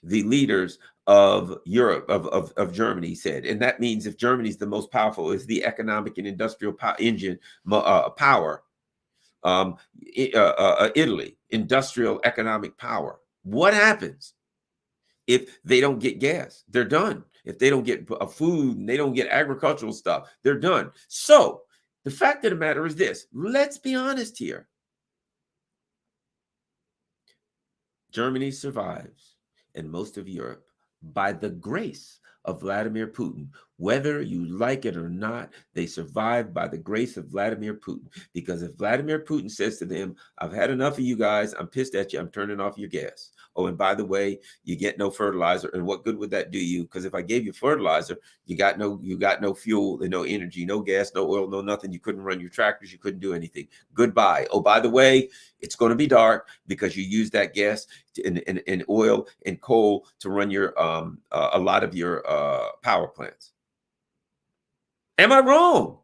the leaders of Europe, of Germany said. And that means if Germany's the most powerful, is the economic and industrial power, Italy, industrial economic power. What happens if they don't get gas? They're done. If they don't get food and they don't get agricultural stuff, they're done. So the fact of the matter is this. Let's be honest here. Germany survives, and most of Europe, by the grace of Vladimir Putin. Whether you like it or not, they survive by the grace of Vladimir Putin. Because if Vladimir Putin says to them, I've had enough of you guys, I'm pissed at you, I'm turning off your gas. Oh, and by the way, you get no fertilizer. And what good would that do you? Because if I gave you fertilizer, you got no fuel and no energy, no gas, no oil, no nothing. You couldn't run your tractors. You couldn't do anything. Goodbye. Oh, by the way, it's going to be dark because you use that gas and oil and coal to run your a lot of your power plants. Am I wrong?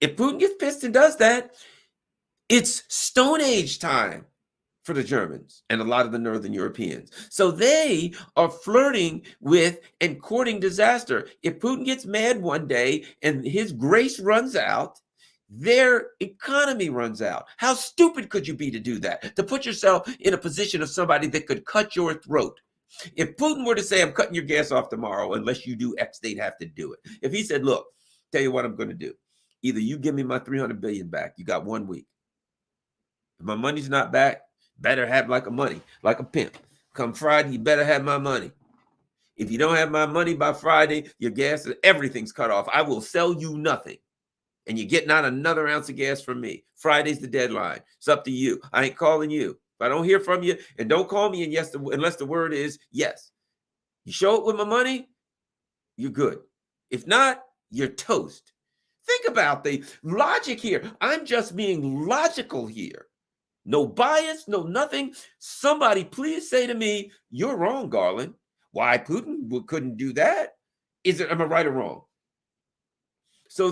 If Putin gets pissed and does that, it's Stone Age time for the Germans and a lot of the Northern Europeans. So they are flirting with and courting disaster. If Putin gets mad one day and his grace runs out, their economy runs out. How stupid could you be to do that? To put yourself in a position of somebody that could cut your throat. If Putin were to say, I'm cutting your gas off tomorrow, unless you do X, they'd have to do it. If he said, look, tell you what I'm going to do. Either you give me my 300 billion back, you got 1 week. If my money's not back, better have like a money, like a pimp. Come Friday, you better have my money. If you don't have my money by Friday, your gas, everything's cut off. I will sell you nothing. And you're getting not another ounce of gas from me. Friday's the deadline. It's up to you. I ain't calling you. If I don't hear from you, and don't call me unless the word is yes. You show up with my money, you're good. If not, you're toast. Think about the logic here. I'm just being logical here. No bias, no nothing. Somebody please say to me, you're wrong, Garland. Why Putin couldn't do that? Am I right or wrong? So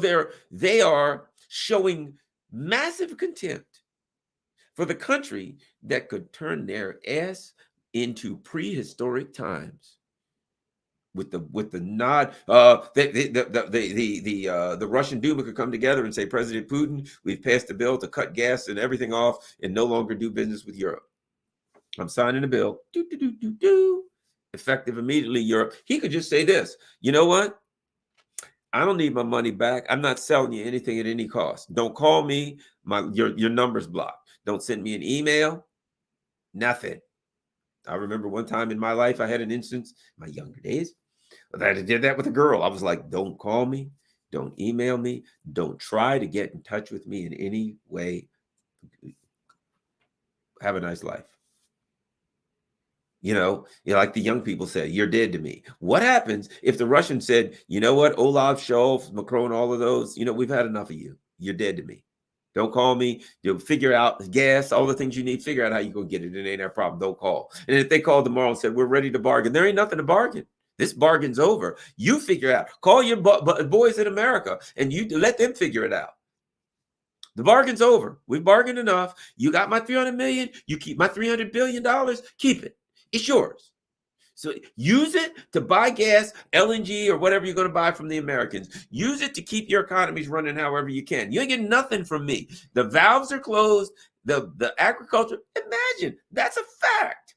they are showing massive contempt for the country that could turn their ass into prehistoric times. With the nod, the Russian Duma could come together and say, President Putin, we've passed a bill to cut gas and everything off and no longer do business with Europe. I'm signing a bill. Effective immediately, Europe. He could just say this. You know what? I don't need my money back. I'm not selling you anything at any cost. Don't call me. Your number's blocked. Don't send me an email. Nothing. I remember one time in my life, I had an instance, my younger days, that I did that with a girl. I was like, don't call me. Don't email me. Don't try to get in touch with me in any way. Have a nice life. Like the young people say, you're dead to me. What happens if the Russians said, you know what, Olaf Scholz, Macron, all of those, we've had enough of you. You're dead to me. Don't call me. You'll figure out gas, all the things you need. Figure out how you go get it. It ain't our problem. Don't call. And if they called tomorrow and said, we're ready to bargain, there ain't nothing to bargain. This bargain's over. You figure out. Call your boys in America and you let them figure it out. The bargain's over. We've bargained enough. You got my 300 million. You keep my $300 billion. Keep it. It's yours. So use it to buy gas, LNG, or whatever you're going to buy from the Americans. Use it to keep your economies running however you can. You ain't getting nothing from me. The valves are closed. The agriculture. Imagine. That's a fact.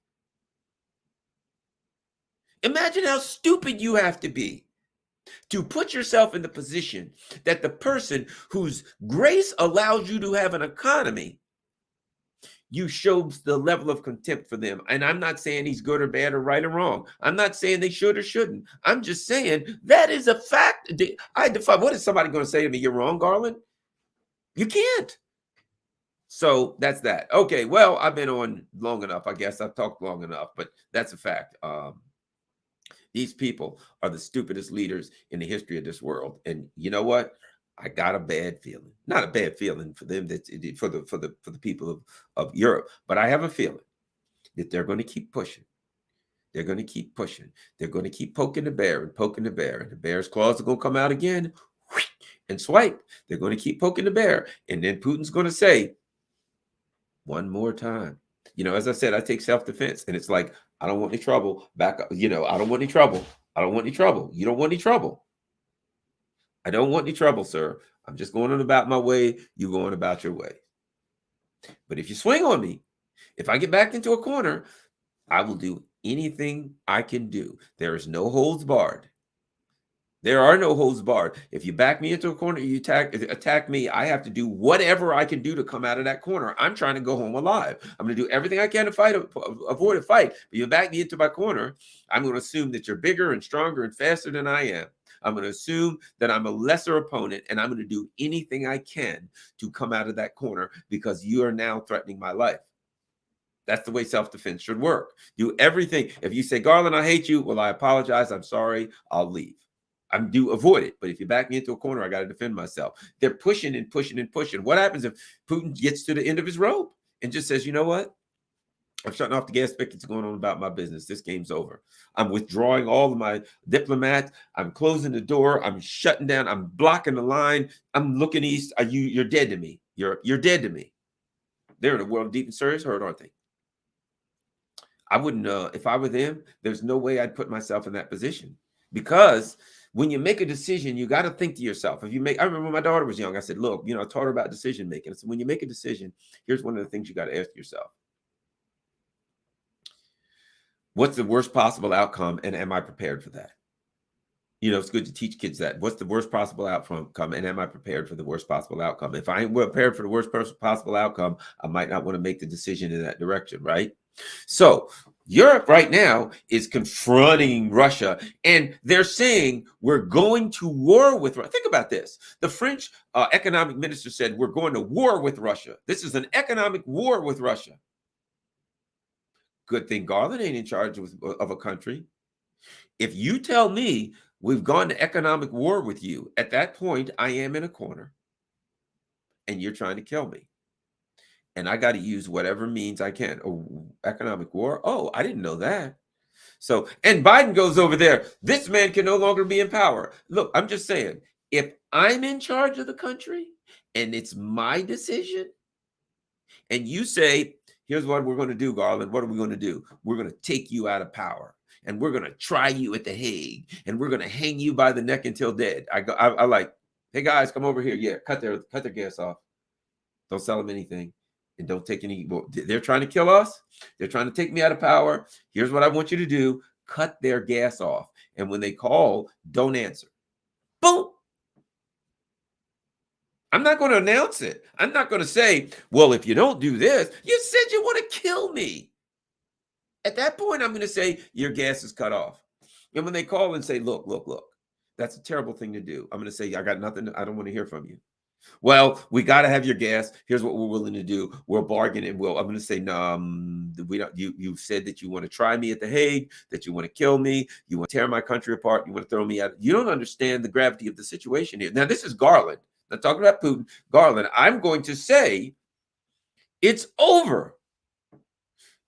Imagine how stupid you have to be to put yourself in the position that the person whose grace allows you to have an economy, you show the level of contempt for them. And I'm not saying he's good or bad or right or wrong. I'm not saying they should or shouldn't. I'm just saying that is a fact. I defy. What is somebody going to say to me? You're wrong, Garland. You can't. So that's that. Okay, well, I've been on long enough. I guess I've talked long enough, but that's a fact. These people are the stupidest leaders in the history of this world. And you know what? I got a bad feeling. Not a bad feeling for them, for the people of Europe, but I have a feeling that they're going to keep pushing. They're going to keep pushing. They're going to keep poking the bear and poking the bear, and the bear's claws are going to come out again and swipe. They're going to keep poking the bear, and then Putin's going to say, one more time. As I said, I take self-defense, and it's like, I don't want any trouble. Back up. I don't want any trouble. I don't want any trouble. You don't want any trouble. I don't want any trouble, sir. I'm just going on about my way. You going about your way. But if you swing on me, if I get back into a corner, I will do anything I can do. There is no holds barred. There are no holds barred. If you back me into a corner, you attack me, I have to do whatever I can do to come out of that corner. I'm trying to go home alive. I'm going to do everything I can to avoid a fight. But you back me into my corner, I'm going to assume that you're bigger and stronger and faster than I am. I'm going to assume that I'm a lesser opponent, and I'm going to do anything I can to come out of that corner because you are now threatening my life. That's the way self-defense should work. Do everything. If you say, Garland, I hate you, well, I apologize. I'm sorry. I'll leave. I do avoid it. But if you back me into a corner, I got to defend myself. They're pushing and pushing and pushing. What happens if Putin gets to the end of his rope and just says, you know what? I'm shutting off the gas spigots, going on about my business. This game's over. I'm withdrawing all of my diplomats. I'm closing the door. I'm shutting down. I'm blocking the line. I'm looking east. You're dead to me. You're dead to me. They're in a world of deep and serious hurt, aren't they? I wouldn't. If I were them, there's no way I'd put myself in that position, because when you make a decision, you got to think to yourself. If you make, I remember when my daughter was young, I said, look, I taught her about decision making. I said, when you make a decision, here's one of the things you got to ask yourself. What's the worst possible outcome, and am I prepared for that? It's good to teach kids that. What's the worst possible outcome, and am I prepared for the worst possible outcome? If I ain't prepared for the worst possible outcome, I might not want to make the decision in that direction, right? So Europe right now is confronting Russia, and they're saying we're going to war with Russia. Think about this. The French economic minister said we're going to war with Russia. This is an economic war with Russia. Good thing Garland ain't in charge of a country. If you tell me we've gone to economic war with you, at that point, I am in a corner and you're trying to kill me. And I got to use whatever means I can. Oh, economic war? Oh, I didn't know that. So, and Biden goes over there. This man can no longer be in power. Look, I'm just saying, if I'm in charge of the country and it's my decision, and you say, here's what we're going to do, Garland. What are we going to do? We're going to take you out of power, and we're going to try you at the Hague, and we're going to hang you by the neck until dead. I like, hey guys, come over here. Yeah, cut their gas off. Don't sell them anything, and don't take any. Well, they're trying to kill us. They're trying to take me out of power. Here's what I want you to do: cut their gas off, and when they call, don't answer. Boom. I'm not going to announce it. I'm not going to say, well, if you don't do this, you said you want to kill me. At that point, I'm going to say, your gas is cut off. And when they call and say, look, that's a terrible thing to do, I'm going to say, I got nothing. I don't want to hear from you. Well, we got to have your gas. Here's what we're willing to do. We'll bargain, and I'm going to say, no, we don't. You said that you want to try me at the Hague, that you want to kill me, you want to tear my country apart, you want to throw me out. You don't understand the gravity of the situation here. Now, this is Garland. Not talking about Putin. Garland, I'm going to say it's over.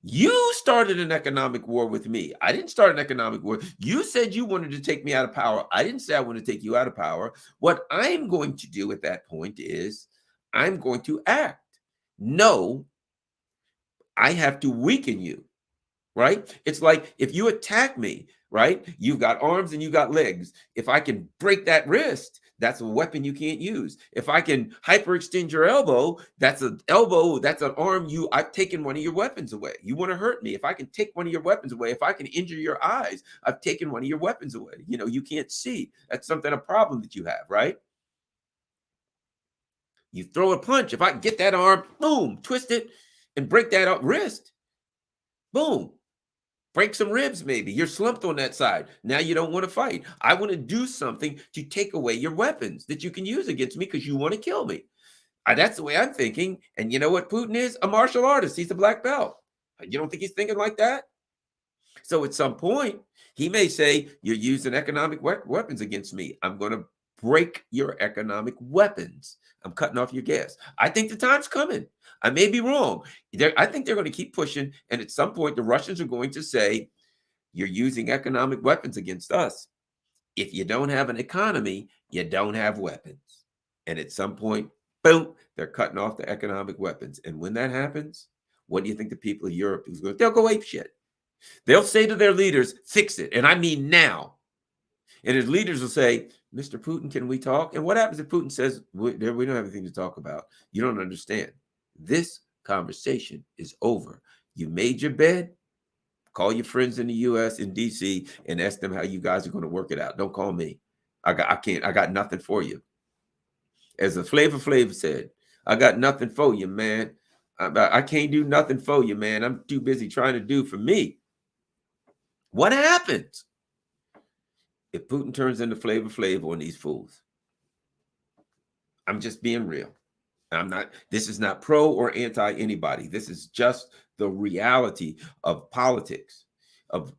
You started an economic war with me. I didn't start an economic war. You said you wanted to take me out of power. I didn't say I want to take you out of power. What I'm going to do at that point is I'm going to act. No, I have to weaken you, right? It's like if you attack me, right? You've got arms and you got legs. If I can break that wrist, that's a weapon you can't use. If I can hyperextend your elbow, that's an elbow, that's an arm. I've taken one of your weapons away. You want to hurt me. If I can take one of your weapons away, if I can injure your eyes, I've taken one of your weapons away. You can't see. That's a problem that you have, right? You throw a punch. If I can get that arm, boom, twist it and break that wrist, boom. Break some ribs, maybe. You're slumped on that side. Now you don't want to fight. I want to do something to take away your weapons that you can use against me because you want to kill me. That's the way I'm thinking. And you know what Putin is? A martial artist. He's a black belt. You don't think he's thinking like that? So at some point, he may say, you're using economic weapons against me. I'm going to break your economic weapons. I'm cutting off your gas. I think the time's coming. I may be wrong. I think they're going to keep pushing. And at some point, the Russians are going to say, you're using economic weapons against us. If you don't have an economy, you don't have weapons. And at some point, boom, they're cutting off the economic weapons. And when that happens, what do you think the people of Europe is going to do? They'll go ape shit. They'll say to their leaders, fix it. And I mean now. And his leaders will say, Mr. Putin, can we talk? And what happens if Putin says, we don't have anything to talk about? You don't understand. This conversation is over. You made your bed. Call your friends in the U.S., in D.C., and ask them how you guys are going to work it out. Don't call me. I got nothing for you. As the Flavor Flav said, I got nothing for you, man. I can't do nothing for you, man. I'm too busy trying to do for me. What happens if Putin turns into Flavor Flav on these fools? I'm just being real. This is not pro or anti anybody. This is just the reality of politics, of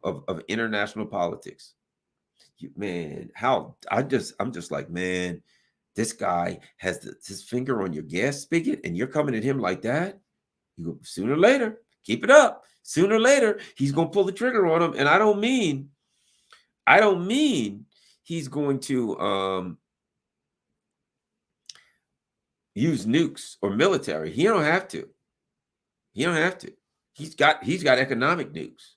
international politics. Man, I'm just like, man, this guy has his finger on your gas spigot and you're coming at him like that. Sooner or later, Keep it up. Sooner or later, he's going to pull the trigger on them. And I don't mean he's going to use nukes or military. He don't have to. He don't have to. He's got economic nukes.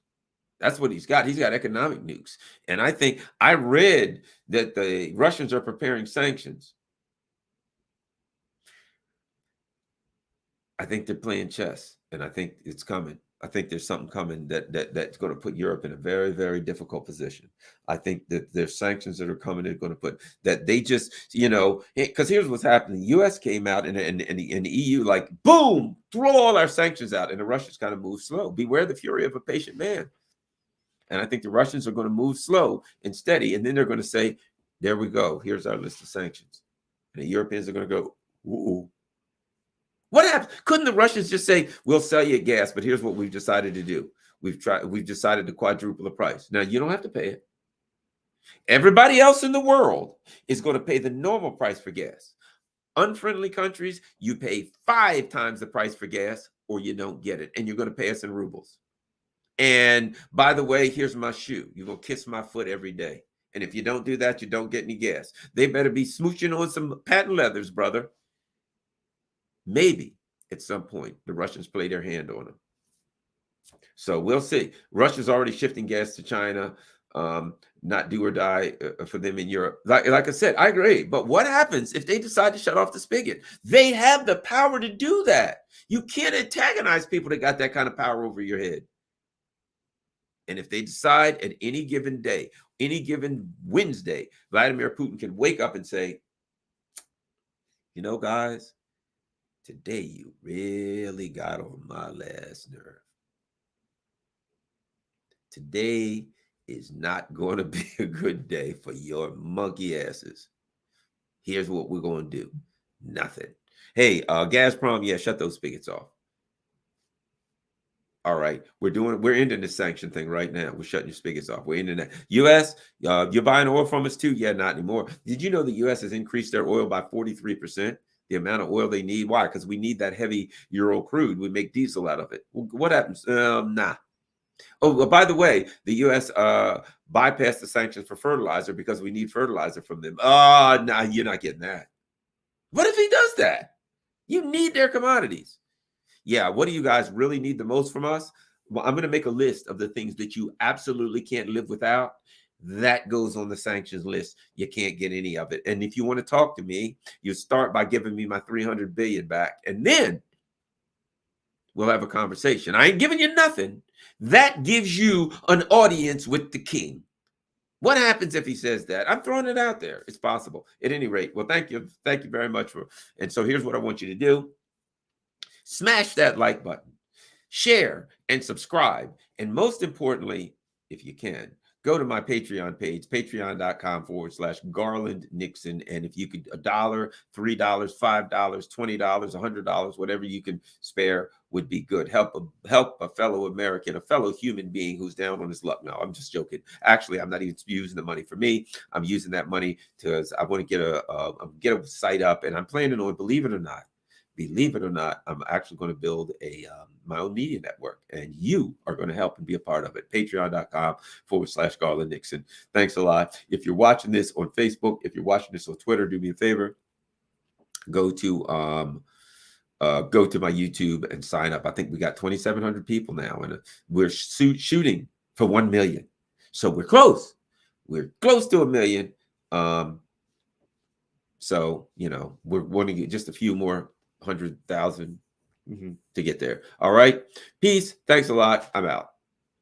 That's what he's got. He's got economic nukes. And I think I read that the Russians are preparing sanctions. I think they're playing chess, and I think it's coming. I think there's something coming that's going to put Europe in a very, very difficult position. I think that there's sanctions that are coming. They're going to put that they just, because here's what's happening. The U.S. came out and the EU, like, boom, throw all our sanctions out. And the Russians kind of move slow. Beware the fury of a patient man. And I think the Russians are going to move slow and steady. And then they're going to say, there we go. Here's our list of sanctions. And the Europeans are going to go, ooh. What happened? Couldn't the Russians just say, we'll sell you gas, but here's what we've decided to do. We've decided to quadruple the price. Now, you don't have to pay it. Everybody else in the world is going to pay the normal price for gas. Unfriendly countries, you pay 5 times the price for gas or you don't get it. And you're going to pay us in rubles. And by the way, here's my shoe. You're going to kiss my foot every day. And if you don't do that, you don't get any gas. They better be smooching on some patent leathers, brother. Maybe at some point the Russians play their hand on them. So we'll see. Russia's already shifting gas to China, not do or die for them in Europe. Like I said, I agree. But what happens if they decide to shut off the spigot? They have the power to do that. You can't antagonize people that got that kind of power over your head. And if they decide at any given day, any given Wednesday, Vladimir Putin can wake up and say, guys, today you really got on my last nerve. Today is not going to be a good day for your monkey asses. Here's what we're going to do. Nothing. Hey, Gazprom, yeah, shut those spigots off. All right, we're ending the sanction thing right now. We're shutting your spigots off. We're ending that. U.S., you're buying oil from us too? Yeah, not anymore. Did you know the U.S. has increased their oil by 43%? The amount of oil they need. Why? Because we need that heavy Ural crude. We make diesel out of it. What happens? Nah. Oh, well, by the way, the U.S. bypassed the sanctions for fertilizer because we need fertilizer from them. Nah, you're not getting that. What if he does that? You need their commodities. Yeah, what do you guys really need the most from us? Well, I'm going to make a list of the things that you absolutely can't live without. That goes on the sanctions list. You can't get any of it. And if you want to talk to me, you start by giving me my $300 billion back. And then we'll have a conversation. I ain't giving you nothing. That gives you an audience with the king. What happens if he says that? I'm throwing it out there. It's possible. At any rate, well, thank you. Thank you very much and so here's what I want you to do. Smash that like button, share and subscribe. And most importantly, if you can, go to my Patreon page, patreon.com/Garland Nixon. And if you could, $1, $3, $5, $20, $100, whatever you can spare would be good. Help a fellow American, a fellow human being who's down on his luck. No, I'm just joking. Actually, I'm not even using the money for me. I'm using that money because I want to get a site up, and I'm planning on, believe it or not, I'm actually going to build my own media network, and you are going to help and be a part of it. Patreon.com/Garland Nixon. Thanks a lot. If you're watching this on Facebook, if you're watching this on Twitter, do me a favor. Go to my YouTube and sign up. I think we got 2,700 people now, and we're shooting for 1 million. So we're close. We're close to 1 million. So, we're wanting to get just a few more 100,000 to get there. All right. Peace. Thanks a lot. I'm out.